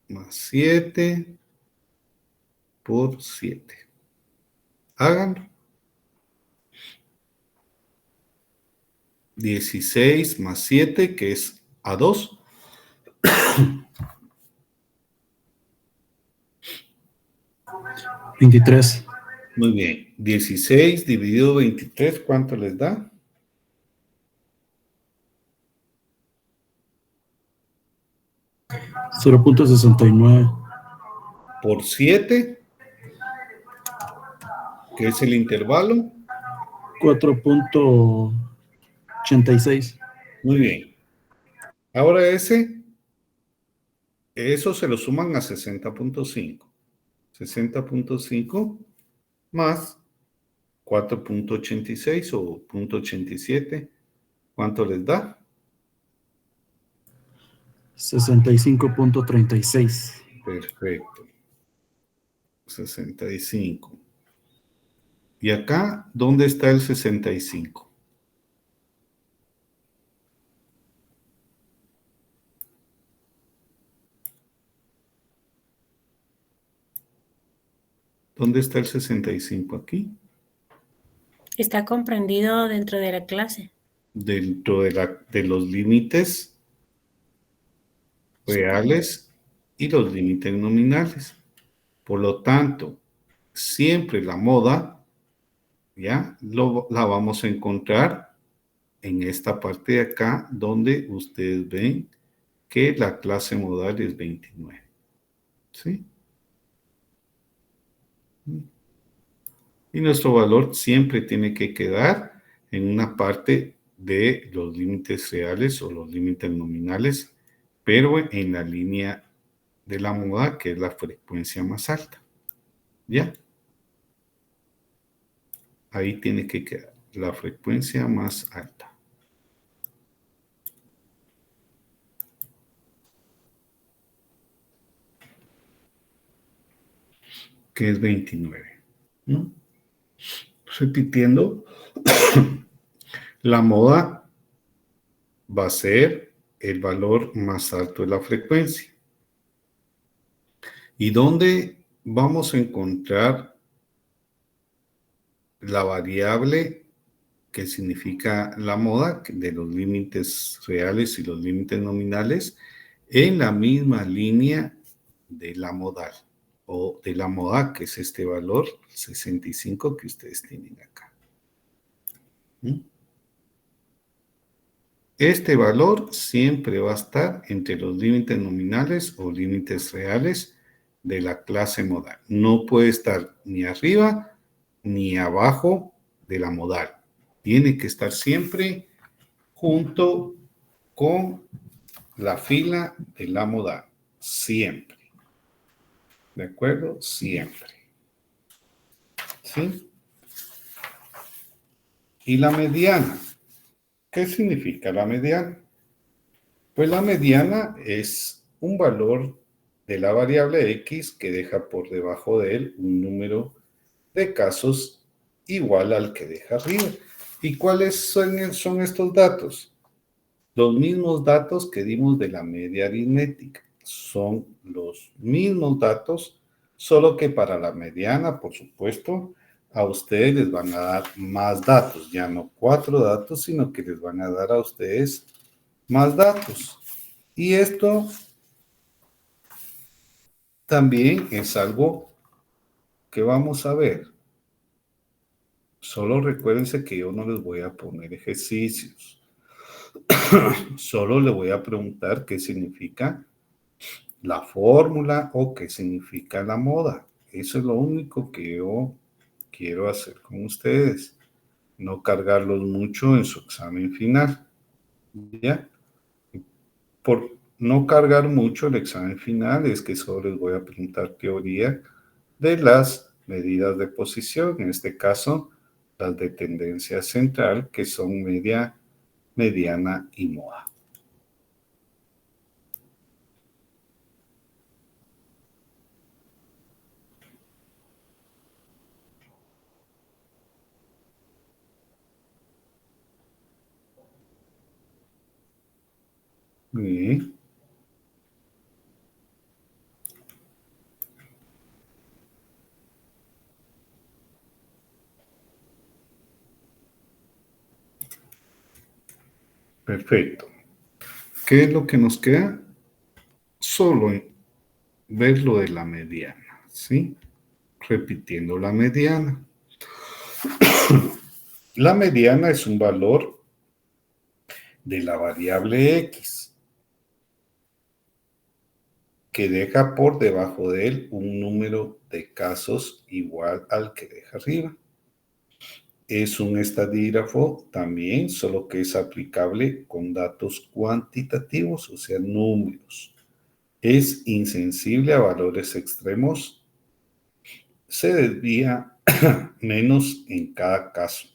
más 7 por 7. Háganlo. 16 más 7, que es a 2. $23. Muy bien. 16 dividido 23, ¿cuánto les da? $0.69. Por 7, que es el intervalo. 4.86. Muy bien. Ahora eso se lo suman a 60.5. 60.5 más 4.86 o 0.87. ¿Cuánto les da? 65.36. Perfecto. 65. ¿Y acá dónde está el 65? ¿Dónde está el 65 aquí? Está comprendido dentro de la clase. Dentro de los límites reales y los límites nominales. Por lo tanto, siempre la moda, ¿ya? La vamos a encontrar en esta parte de acá, donde ustedes ven que la clase modal es 29. ¿Sí? Y nuestro valor siempre tiene que quedar en una parte de los límites reales o los límites nominales, pero en la línea de la moda, que es la frecuencia más alta. ¿Ya? Ahí tiene que quedar la frecuencia más alta. Que es 29. ¿No? Repitiendo, la moda va a ser el valor más alto de la frecuencia. ¿Y dónde vamos a encontrar la variable que significa la moda de los límites reales y los límites nominales? en la misma línea de la modal o de la moda, que es este valor 65 que ustedes tienen acá. ¿Mm? Este valor siempre va a estar entre los límites nominales o límites reales de la clase modal. No puede estar ni arriba ni abajo de la modal. Tiene que estar siempre junto con la fila de la modal. Siempre. ¿De acuerdo? Siempre. ¿Sí? ¿Y la mediana? ¿Qué significa la mediana? Pues la mediana es un valor de la variable X que deja por debajo de él un número de casos igual al que deja arriba. ¿Y cuáles son estos datos? Los mismos datos que dimos de la media aritmética. Son los mismos datos, solo que para la mediana, por supuesto, a ustedes les van a dar más datos. Ya no 4 datos, sino que les van a dar a ustedes más datos. Y esto también es algo que vamos a ver. Solo recuérdense que yo no les voy a poner ejercicios. Solo le voy a preguntar qué significa la fórmula o qué significa la moda. Eso es lo único que yo quiero hacer con ustedes. No cargarlos mucho en su examen final. ¿Ya? Por no cargar mucho el examen final es que solo les voy a preguntar teoría de las medidas de posición, en este caso las de tendencia central, que son media, mediana y moda. Bien. Perfecto. ¿Qué es lo que nos queda? Solo ver lo de la mediana, ¿sí? Repitiendo la mediana. La mediana es un valor de la variable X que deja por debajo de él un número de casos igual al que deja arriba. Es un estadígrafo también, solo que es aplicable con datos cuantitativos, o sea, números. Es insensible a valores extremos. Se desvía menos en cada caso.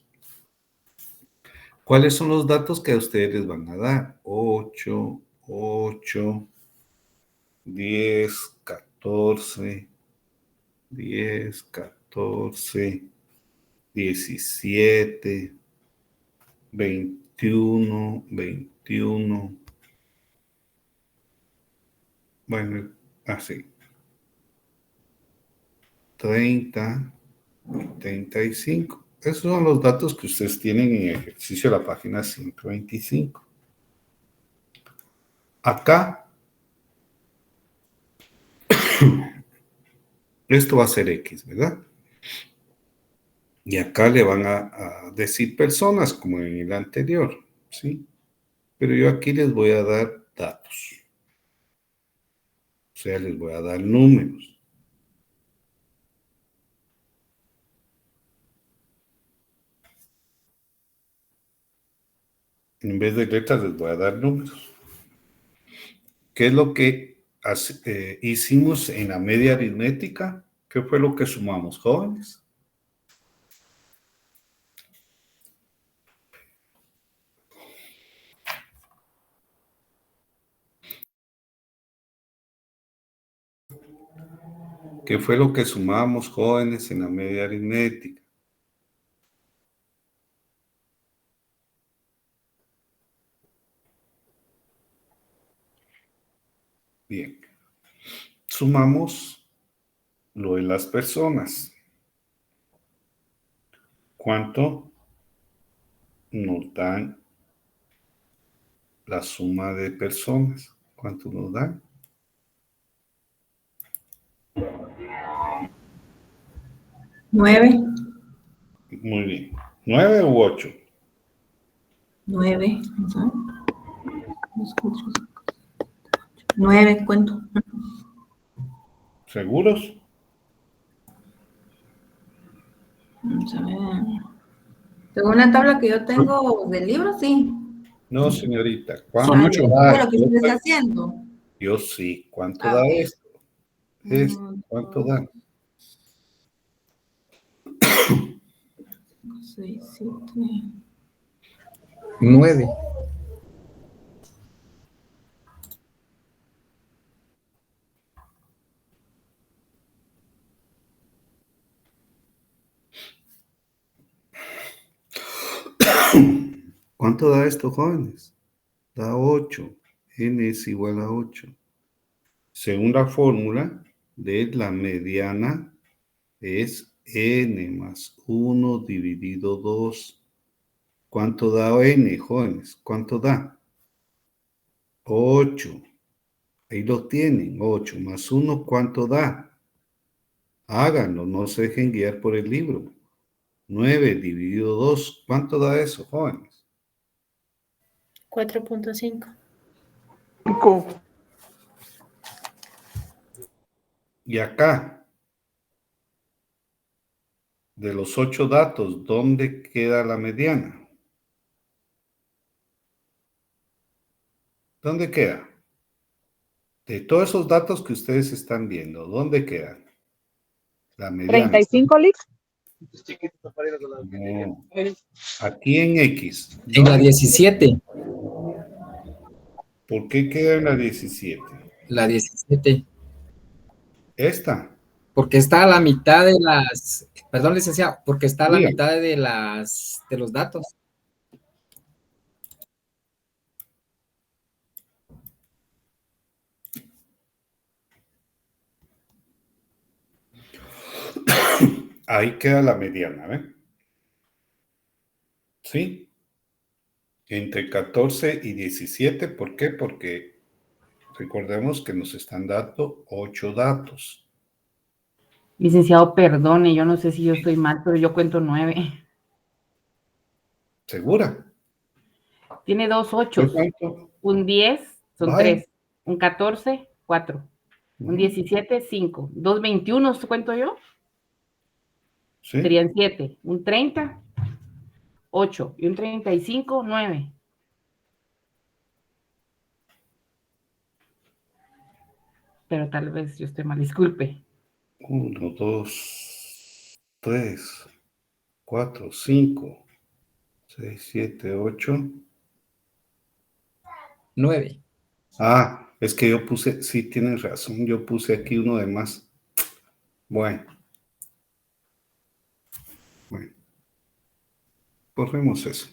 ¿Cuáles son los datos que a ustedes les van a dar? 8, 8, 10, 14, 10, 14, 17, 21, 21. Bueno, así. 30, 35. Esos son los datos que ustedes tienen en ejercicio de la página 125. Acá, esto va a ser X, ¿verdad? Y acá le van a decir personas, como en el anterior, ¿sí? Pero yo aquí les voy a dar datos. O sea, les voy a dar números. En vez de letras les voy a dar números. ¿Qué es lo que hicimos en la media aritmética? ¿Qué fue lo que sumamos, jóvenes? ¿Qué fue lo que sumamos, jóvenes, en la media aritmética? Bien. Sumamos lo de las personas. ¿Cuánto nos dan la suma de personas? ¿Cuánto nos da? 9. Muy bien. ¿9 u 8? 9. 9, cuento. ¿Seguros? Vamos a ver. Según la tabla que yo tengo del libro, sí. No, señorita. Son ¿Cuánto 8. Todo da? lo que usted está haciendo. Yo sí. ¿Cuánto Ah, da ok. esto? ¿Cuánto da? 6, 7. 9. ¿Cuánto da esto, jóvenes? Da 8. N es igual a 8. Según la fórmula de la mediana, es N más 1 dividido 2. ¿Cuánto da N, jóvenes? ¿Cuánto da? 8. Ahí lo tienen. 8 más 1, ¿cuánto da? Háganlo, no se dejen guiar por el libro. 9 dividido 2, ¿cuánto da eso, jóvenes? 4.5. 5. Y acá, de los 8 datos, ¿dónde queda la mediana? ¿Dónde queda? De todos esos datos que ustedes están viendo, ¿dónde quedan? La mediana. 35, Lick. No. Aquí en X. En la 17. ¿Por qué queda en la 17? La 17. Esta. Porque está a la mitad de las. Perdón, licenciado. Porque está a la Diga. mitad de los datos. Ahí queda la mediana, ¿ven? ¿Sí? Entre 14 y 17. ¿Por qué? Porque recordemos que nos están dando 8 datos. Licenciado, perdone, yo no sé si yo estoy mal, pero yo cuento 9. ¿Segura? Tiene 2 ¿Yo 8. cuánto? Un 10 son Vaya. 3. Un 14, 4. Un 17, 5. 2 21, ¿cuento yo? ¿Sí? Serían 7. Un 30, 8. Y un 35, 9. Pero tal vez yo esté mal, disculpe. 1, 2, 3, 4, 5, 6, 7, 8. 9. Ah, es que yo puse, sí, tienes razón, yo puse aquí uno de más. Bueno. Corremos eso.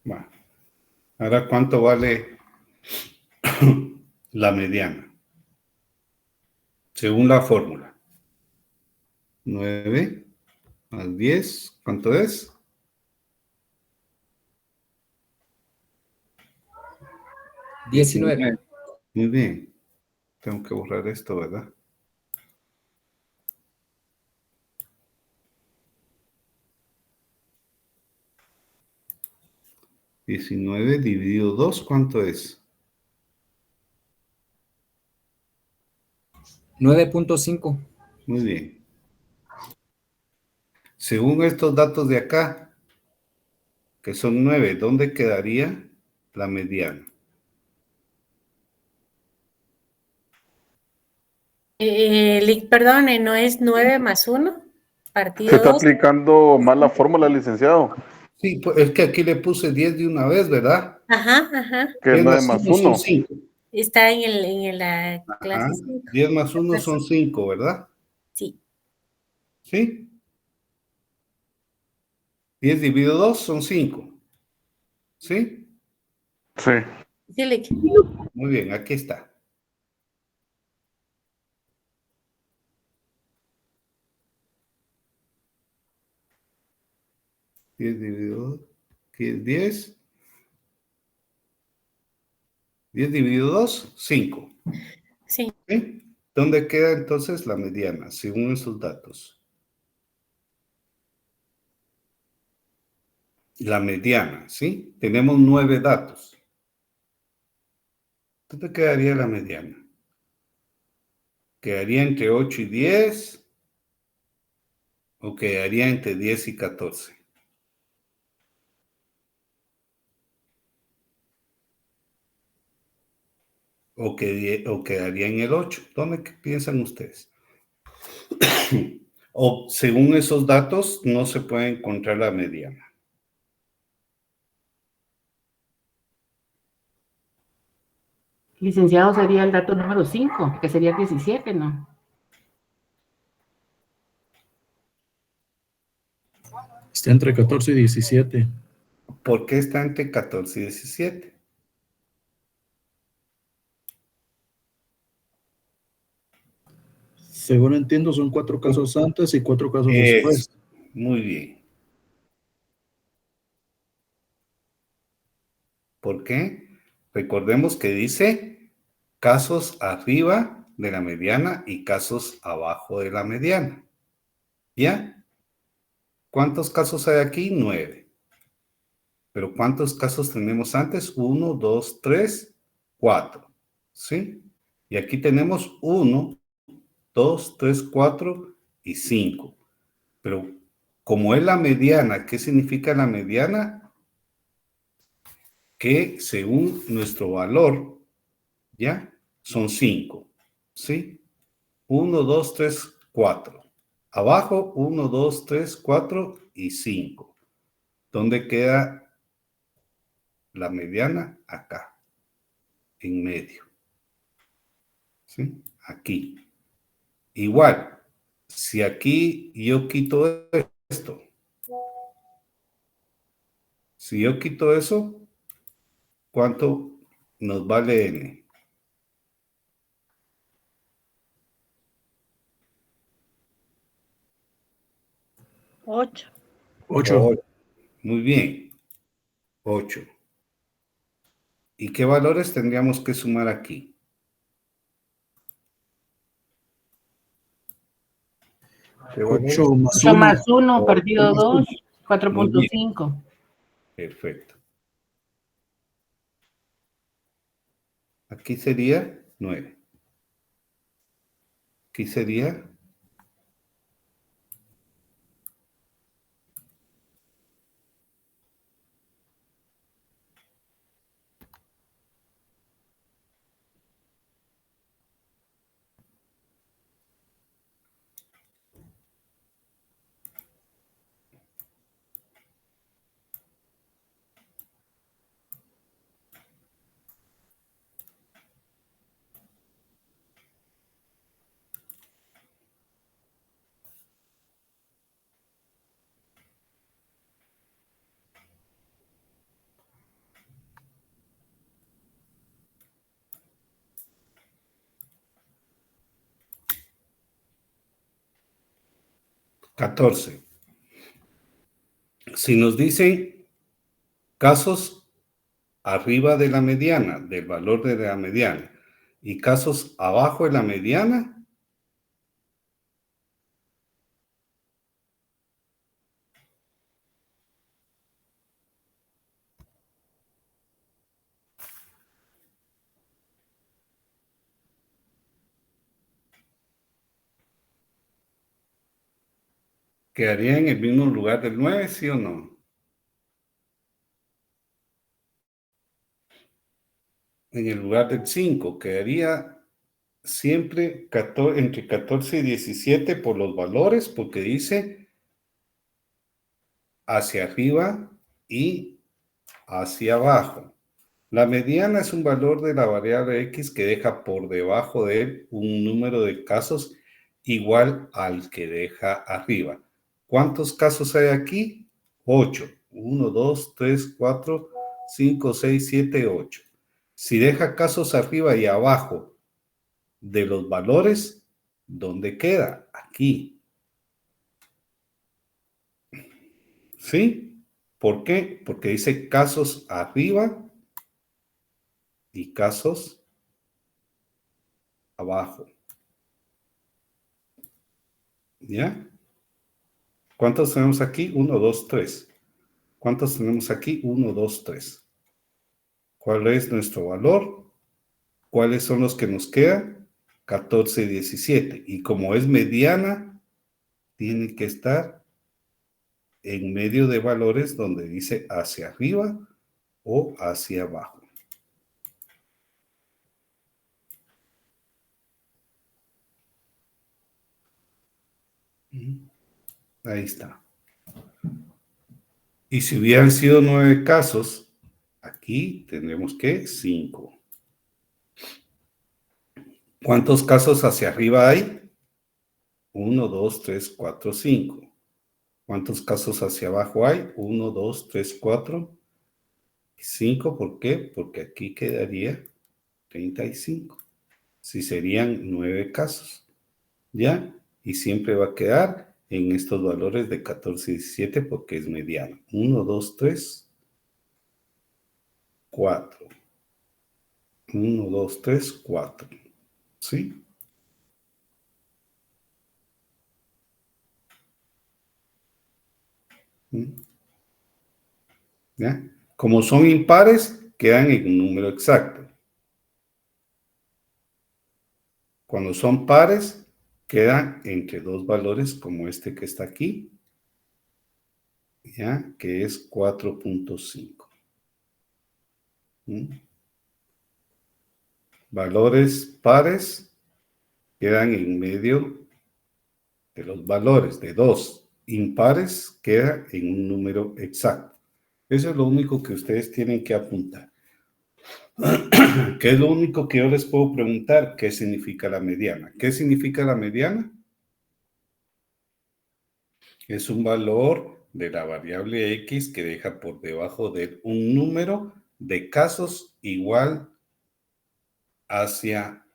Bueno. Ahora, ¿cuánto vale la mediana? Según la fórmula. 9 más 10, ¿cuánto es? 19. Muy bien. Tengo que borrar esto, ¿verdad? $19 dividido 2, ¿cuánto es? 9.5. Muy bien. Según estos datos de acá, que son 9, ¿dónde quedaría la mediana? Perdone, ¿no es 9 más 1? Se Partido está 2. aplicando mal la fórmula, licenciado, Sí, pues es que aquí le puse 10 de una vez, ¿verdad? Ajá, ajá. que es 10 9 más más 1 son 1. 5. Está en la clase Ajá. 5. 10 más 1 son 5, ¿verdad? Sí. ¿Sí? 10 dividido 2 son 5. ¿Sí? Sí. Sí, Lick. Muy bien, aquí está. 10 dividido 2. ¿Qué es 10? 10 dividido 2, 5. Sí. ¿Sí? ¿Dónde queda entonces la mediana, según esos datos? La mediana, ¿sí? Tenemos 9 datos. ¿Dónde quedaría la mediana? ¿Quedaría entre 8 y 10? ¿O quedaría entre 10 y 14? ¿O quedaría en el 8? ¿Dónde piensan ustedes? O según esos datos, no se puede encontrar la mediana. Licenciado, sería el dato número 5, que sería 17, ¿no? Está entre 14 y 17. ¿Por qué está entre 14 y 17? Según entiendo, son 4 casos antes y 4 casos después. Muy bien. ¿Por qué? Recordemos que dice casos arriba de la mediana y casos abajo de la mediana. ¿Ya? ¿Cuántos casos hay aquí? 9. Pero ¿cuántos casos tenemos antes? 1, 2, 3, 4. ¿Sí? Y aquí tenemos 1, 2, 3, 4 y 5. Pero como es la mediana, ¿qué significa la mediana? Que según nuestro valor, ¿ya? Son 5. ¿Sí? 1, 2, 3, 4. Abajo, 1, 2, 3, 4 y 5. ¿Dónde queda la mediana? Acá, en medio. ¿Sí? Aquí. Igual, si aquí yo quito esto, si yo quito eso, ¿cuánto nos vale n? 8. 8. Muy bien, 8. ¿Y qué valores tendríamos que sumar aquí? 8 más 8 1. más 1, Ocho partido más 2, uno. Muy bien. 4.5. Perfecto. Aquí sería 9. Aquí sería 14. Si nos dicen casos arriba de la mediana, del valor de la mediana, y casos abajo de la mediana, ¿quedaría en el mismo lugar del 9, sí o no? En el lugar del 5, quedaría siempre entre 14 y 17 por los valores, porque dice hacia arriba y hacia abajo. La mediana es un valor de la variable X que deja por debajo de él un número de casos igual al que deja arriba. ¿Cuántos casos hay aquí? 8. 1, 2, 3, 4, 5, 6, 7, 8. Si deja casos arriba y abajo de los valores, ¿dónde queda? Aquí. ¿Sí? ¿Por qué? Porque dice casos arriba y casos abajo. ¿Ya? ¿Cuántos tenemos aquí? 1, 2, 3. ¿Cuántos tenemos aquí? 1, 2, 3. ¿Cuál es nuestro valor? ¿Cuáles son los que nos quedan? 14 y 17. Y como es mediana, tiene que estar en medio de valores donde dice hacia arriba o hacia abajo. Ahí está. Y si hubieran sido 9 casos, aquí tendremos que 5. ¿Cuántos casos hacia arriba hay? 1, 2, 3, 4, 5. ¿Cuántos casos hacia abajo hay? 1, 2, 3, 4, 5. ¿Por qué? Porque aquí quedaría 35. Si serían 9 casos. ¿Ya? Y siempre va a quedar en estos valores de 14 y 17 porque es mediano. 1, 2, 3, 4. 1, 2, 3, 4. ¿Sí? ¿Ya? Como son impares, quedan en un número exacto. Cuando son pares, quedan entre dos valores como este que está aquí, ¿ya? Que es 4.5. Valores pares quedan en medio de los valores de 2. Impares queda en un número exacto. Eso es lo único que ustedes tienen que apuntar. ¿Qué es lo único que yo les puedo preguntar? ¿Qué significa la mediana? ¿Qué significa la mediana? Es un valor de la variable X que deja por debajo de un número de casos igual hacia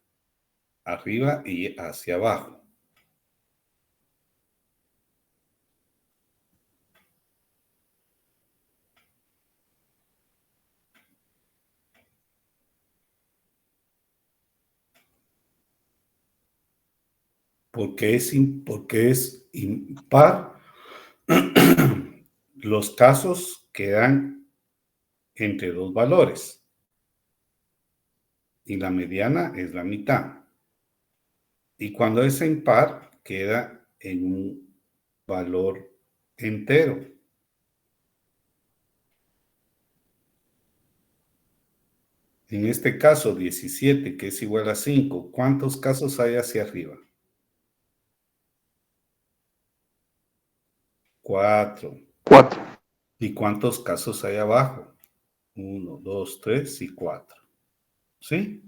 arriba y hacia abajo. Porque es impar, los casos quedan entre dos valores. Y la mediana es la mitad. Y cuando es impar, queda en un valor entero. En este caso, 17, que es igual a 5, ¿cuántos casos hay hacia arriba? 4. 4. ¿Y cuántos casos hay abajo? 1, 2, 3 y 4. ¿Sí?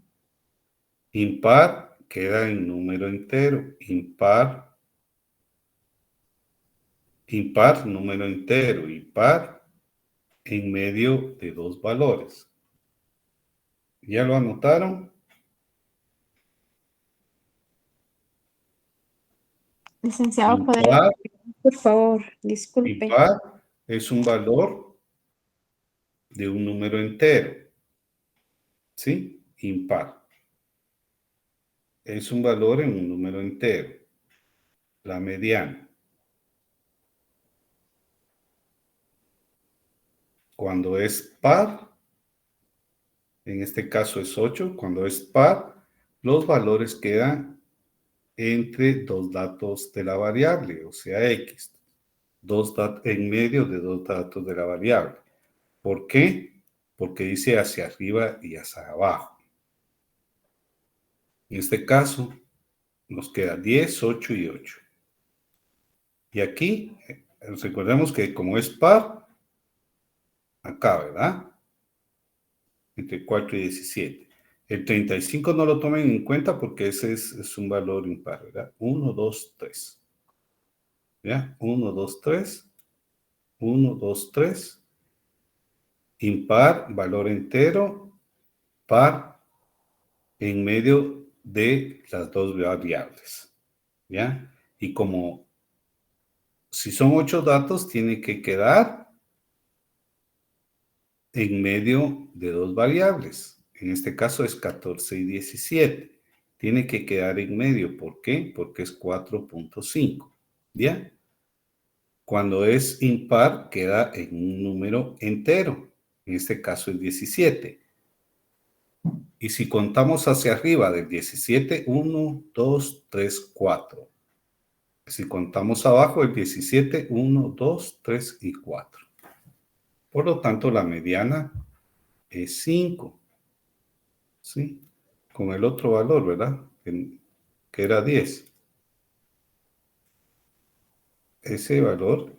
Impar queda en número entero. Impar, número entero. Y par en medio de dos valores. ¿Ya lo anotaron? Licenciado, ¿puede Impar, repetir, por favor? Disculpe. impar es un valor de un número entero. ¿Sí? Impar. Es un valor en un número entero. La mediana. Cuando es par, en este caso es 8, cuando es par, los valores quedan entre dos datos de la variable, o sea, X. En medio de dos datos de la variable. ¿Por qué? Porque dice hacia arriba y hacia abajo. En este caso, nos queda 10, 8 y 8. Y aquí, recordemos que como es par, acá, ¿verdad? Entre 4 y 17. El 35 no lo tomen en cuenta porque ese es un valor impar, ¿verdad? 1, 2, 3. ¿Ya? 1, 2, 3. 1, 2, 3. Impar, valor entero. Par, en medio de las dos variables. ¿Ya? Y como si son 8 datos, tiene que quedar en medio de dos variables. En este caso es 14 y 17. Tiene que quedar en medio. ¿Por qué? Porque es 4.5. ¿Ya? Cuando es impar, queda en un número entero. En este caso es 17. Y si contamos hacia arriba del 17, 1, 2, 3, 4. Si contamos abajo el 17, 1, 2, 3 y 4. Por lo tanto, la mediana es 5. ¿Sí? Con el otro valor, ¿verdad? Que era 10. Ese valor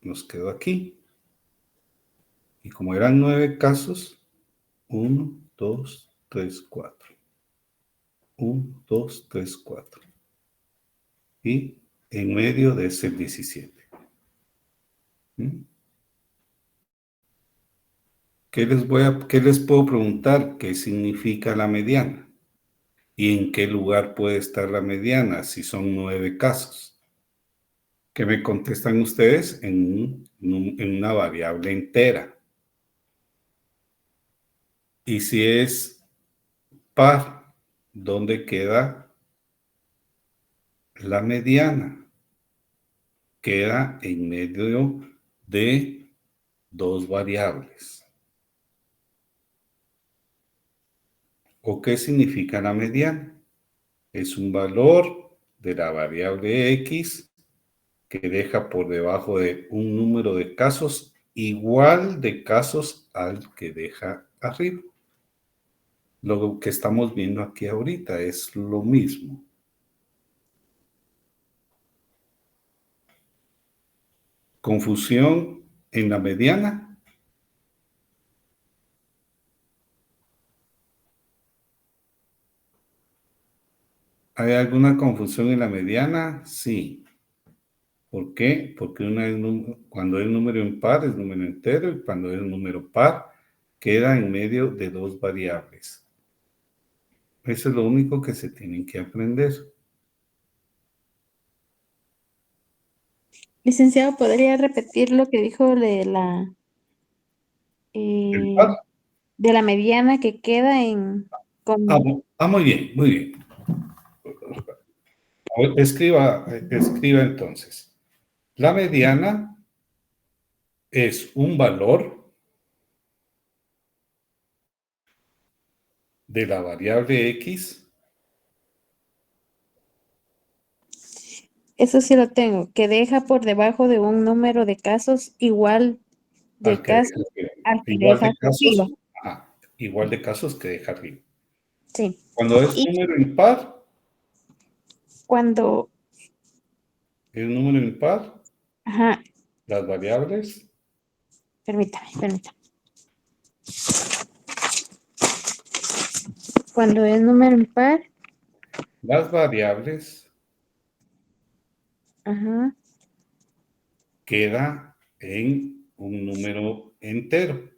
nos quedó aquí. Y como eran 9 casos, 1, 2, 3, 4. 1, 2, 3, 4. Y en medio de ese 17. ¿Mm? ¿Qué les puedo preguntar? ¿Qué significa la mediana? ¿Y en qué lugar puede estar la mediana si son 9 casos? ¿Qué me contestan ustedes? En una variable entera. Y si es par, ¿dónde queda la mediana? Queda en medio de dos variables. ¿O qué significa la mediana? Es un valor de la variable X que deja por debajo de un número de casos igual de casos al que deja arriba. Lo que estamos viendo aquí ahorita es lo mismo. ¿Confusión en la mediana? ¿Hay alguna confusión en la mediana? Sí. ¿Por qué? Porque cuando es número impar es número entero y cuando es número par queda en medio de dos variables. Eso es lo único que se tienen que aprender. Licenciado, ¿podría repetir lo que dijo de ¿El par? de la mediana que queda en... Muy bien, muy bien. A ver, escriba entonces. La mediana es un valor de la variable X. Eso sí lo tengo, que deja por debajo de un número de casos igual de casos al que Igual deja de casos, arriba. igual de casos que deja arriba. Sí. Cuando es Y número impar, cuando, ajá, las variables, permítame. Cuando es número impar, las variables ajá, queda en un número entero.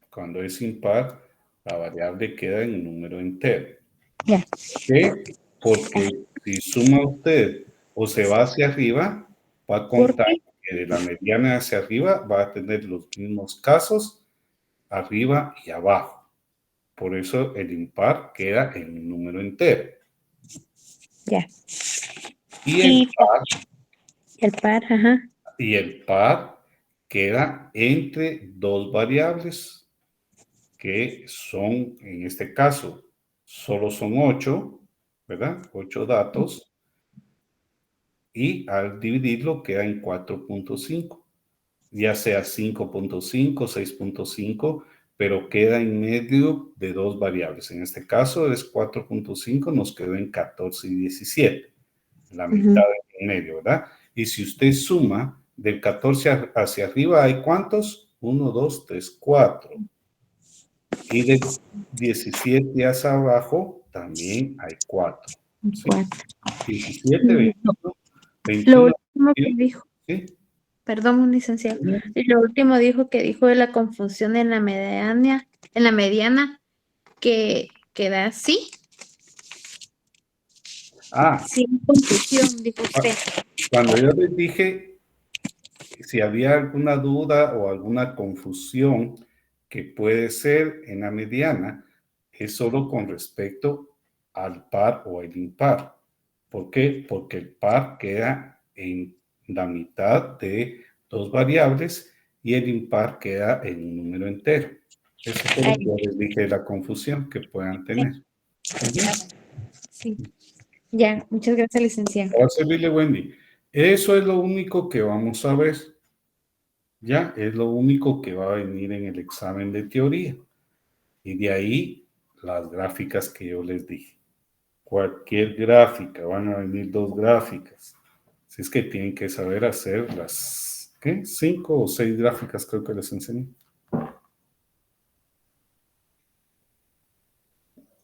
Cuando es impar, la variable queda en un número entero. ya. ¿Por qué? Porque si suma usted o se va hacia arriba, va a contar que de la mediana hacia arriba va a tener los mismos casos arriba y abajo. Por eso el impar queda en un número entero. Ya. Y el par queda entre dos variables que son, en este caso, solo son 8, ¿verdad? 8 datos. Y al dividirlo queda en 4.5, ya sea 5.5, 6.5, pero queda en medio de dos variables. En este caso es 4.5, nos quedó en 14 y 17, la mitad en medio, ¿verdad? Y si usted suma del 14 hacia arriba, ¿hay cuántos? 1, 2, 3, 4. Y del 17 hacia abajo también hay 4. ¿Sí? 17, 21, 21. Lo último que dijo, ¿Sí? perdón, licenciado, y lo último dijo de la confusión en la mediana, que queda así. Sin confusión, dijo usted. Cuando yo les dije si había alguna duda o alguna confusión que puede ser en la mediana, es solo con respecto al par o el impar. ¿Por qué? Porque el par queda en la mitad de dos variables y el impar queda en un número entero. Eso fue lo que yo les dije de la confusión que puedan tener. Sí. Ya, muchas gracias, licenciado. Para servirle, Wendy. Eso es lo único que vamos a ver. Ya, es lo único que va a venir en el examen de teoría. Y de ahí, las gráficas que yo les dije. Cualquier gráfica, van a venir dos gráficas. Si es que tienen que saber hacer las, ¿qué? 5 o 6 gráficas creo que les enseñé.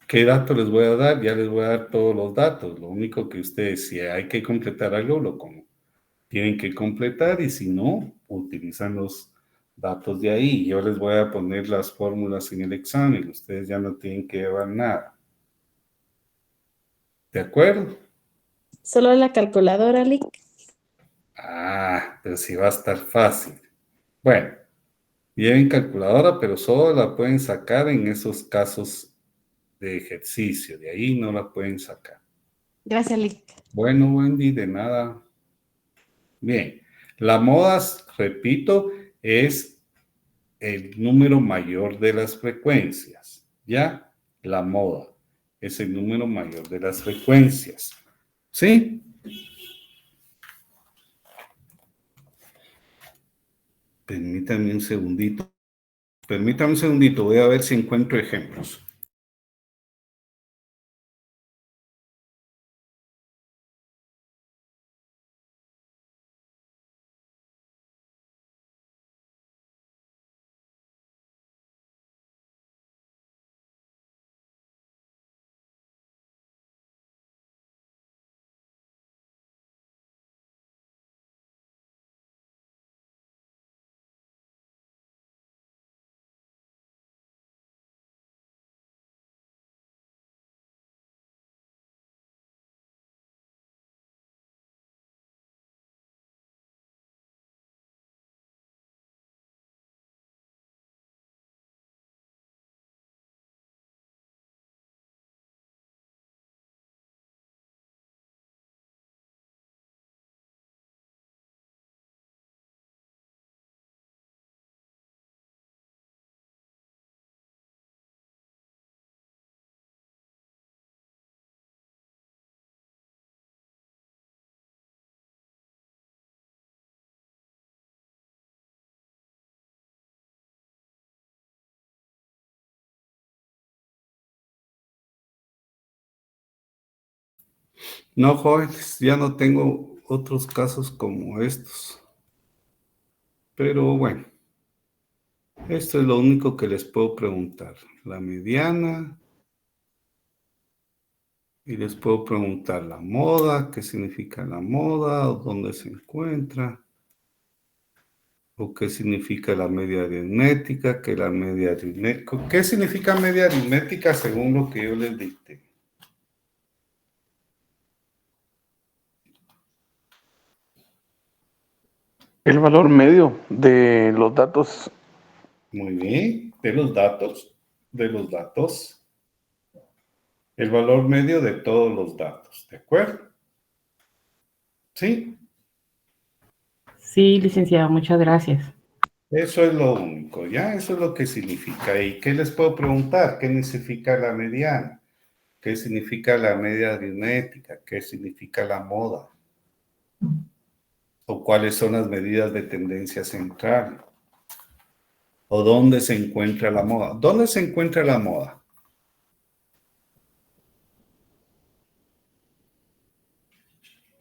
¿Qué datos les voy a dar? Ya les voy a dar todos los datos. Lo único que ustedes, si hay que completar algo, tienen que completar y si no, utilizan los datos de ahí. Yo les voy a poner las fórmulas en el examen. Ustedes ya no tienen que llevar nada. ¿De acuerdo? Solo la calculadora, Lick. Ah, pero sí va a estar fácil. Bueno, lleven calculadora, pero solo la pueden sacar en esos casos de ejercicio. De ahí no la pueden sacar. Gracias, Lick. Bueno, Wendy, de nada. Bien, la moda, repito, es el número mayor de las frecuencias. ¿Ya? La moda es el número mayor de las frecuencias. ¿Sí? Permítanme un segundito. Permítanme un segundito, voy a ver si encuentro ejemplos. No, jóvenes, ya no tengo otros casos como estos. Pero bueno, esto es lo único que les puedo preguntar. La mediana. Y les puedo preguntar la moda, qué significa la moda, o dónde se encuentra, o qué significa la media aritmética, ¿Qué significa media aritmética según lo que yo les dicté? El valor medio de los datos. Muy bien, de los datos. El valor medio de todos los datos, ¿de acuerdo? ¿Sí? Sí, licenciado, muchas gracias. Eso es lo único, ¿ya? Eso es lo que significa. ¿Y qué les puedo preguntar? ¿Qué significa la mediana? ¿Qué significa la media aritmética? ¿Qué significa la moda? ¿O cuáles son las medidas de tendencia central? ¿O dónde se encuentra la moda? ¿Dónde se encuentra la moda?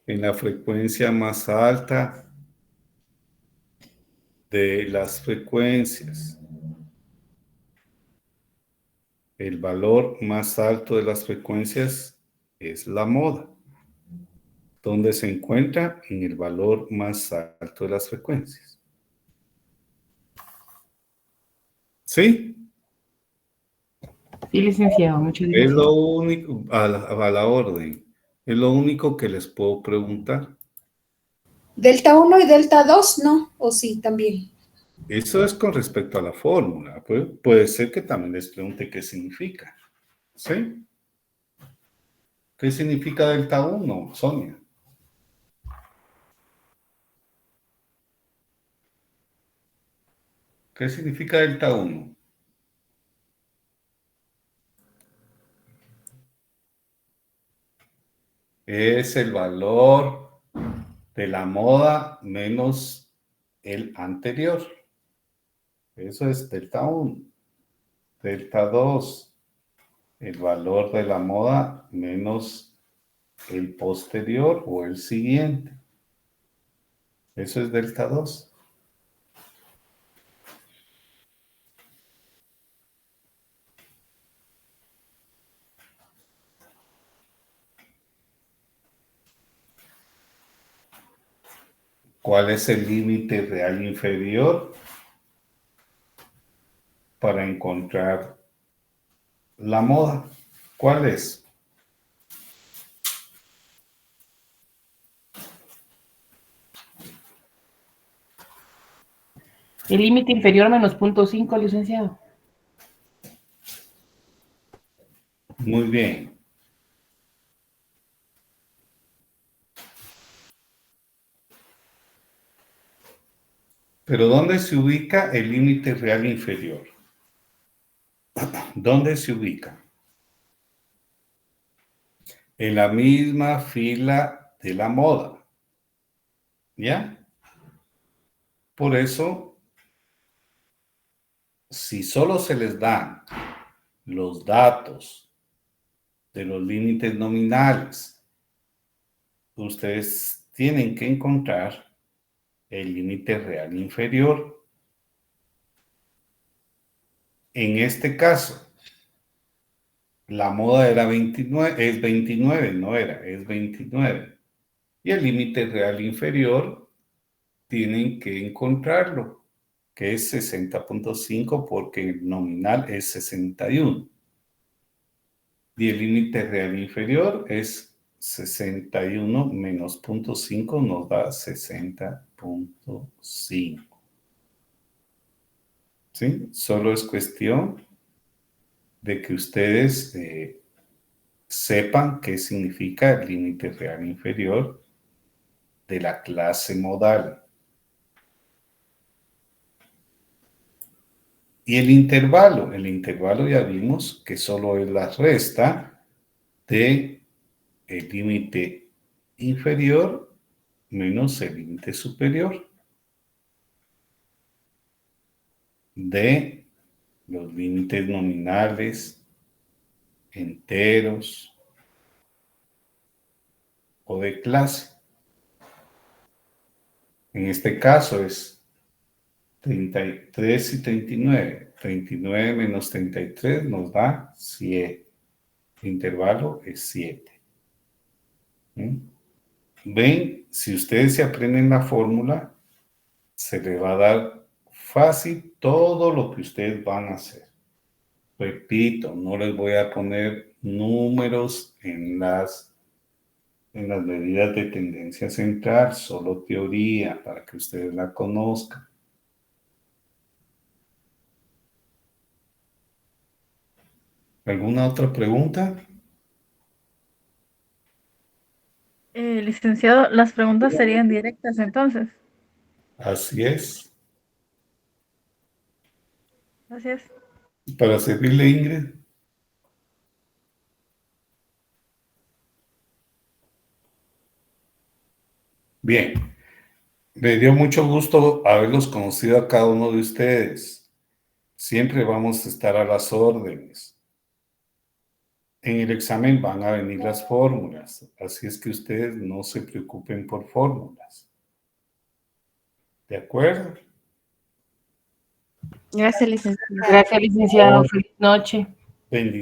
En la frecuencia más alta de las frecuencias. El valor más alto de las frecuencias es la moda. ¿Dónde se encuentra? En el valor más alto de las frecuencias. ¿Sí? Sí, licenciado, muchas Es gracias. lo único, a la orden. Es lo único que les puedo preguntar. Delta 1 y delta 2, ¿no? ¿O sí, también? Eso es con respecto a la fórmula. Puede ser que también les pregunte qué significa. ¿Sí? ¿Qué significa delta 1, Sonia? ¿Qué significa delta 1? Es el valor de la moda menos el anterior. Eso es delta 1. Delta 2, el valor de la moda menos el posterior o el siguiente. Eso es delta 2. ¿Cuál es el límite real inferior para encontrar la moda? ¿Cuál es? El límite inferior menos 0.5, licenciado. Muy bien. Pero ¿dónde se ubica el límite real inferior? ¿Dónde se ubica? En la misma fila de la moda. ¿Ya? Por eso, si solo se les dan los datos de los límites nominales, ustedes tienen que encontrar el límite real inferior. En este caso, la moda era 29, es 29, no era, es 29. Y el límite real inferior tienen que encontrarlo, que es 60.5 porque el nominal es 61. Y el límite real inferior es 61 menos 0.5 nos da 60.5. ¿Sí? Solo es cuestión de que ustedes sepan qué significa el límite real inferior de la clase modal. Y el intervalo ya vimos que solo es la resta de el límite inferior menos el límite superior de los límites nominales, enteros o de clase. En este caso es 33 y 39. 39 menos 33 nos da 7. El intervalo es 7. Ven, si ustedes se aprenden la fórmula, se les va a dar fácil todo lo que ustedes van a hacer. Repito, no les voy a poner números en las medidas de tendencia central, solo teoría para que ustedes la conozcan. ¿Alguna otra pregunta? Licenciado, las preguntas serían directas entonces. Así es. Gracias. Para servirle, Ingrid. Bien. Me dio mucho gusto haberlos conocido a cada uno de ustedes. Siempre vamos a estar a las órdenes. En el examen van a venir las fórmulas, así es que ustedes no se preocupen por fórmulas. ¿De acuerdo? Gracias, licenciado. Gracias, licenciado. Feliz noche. Bendiciones.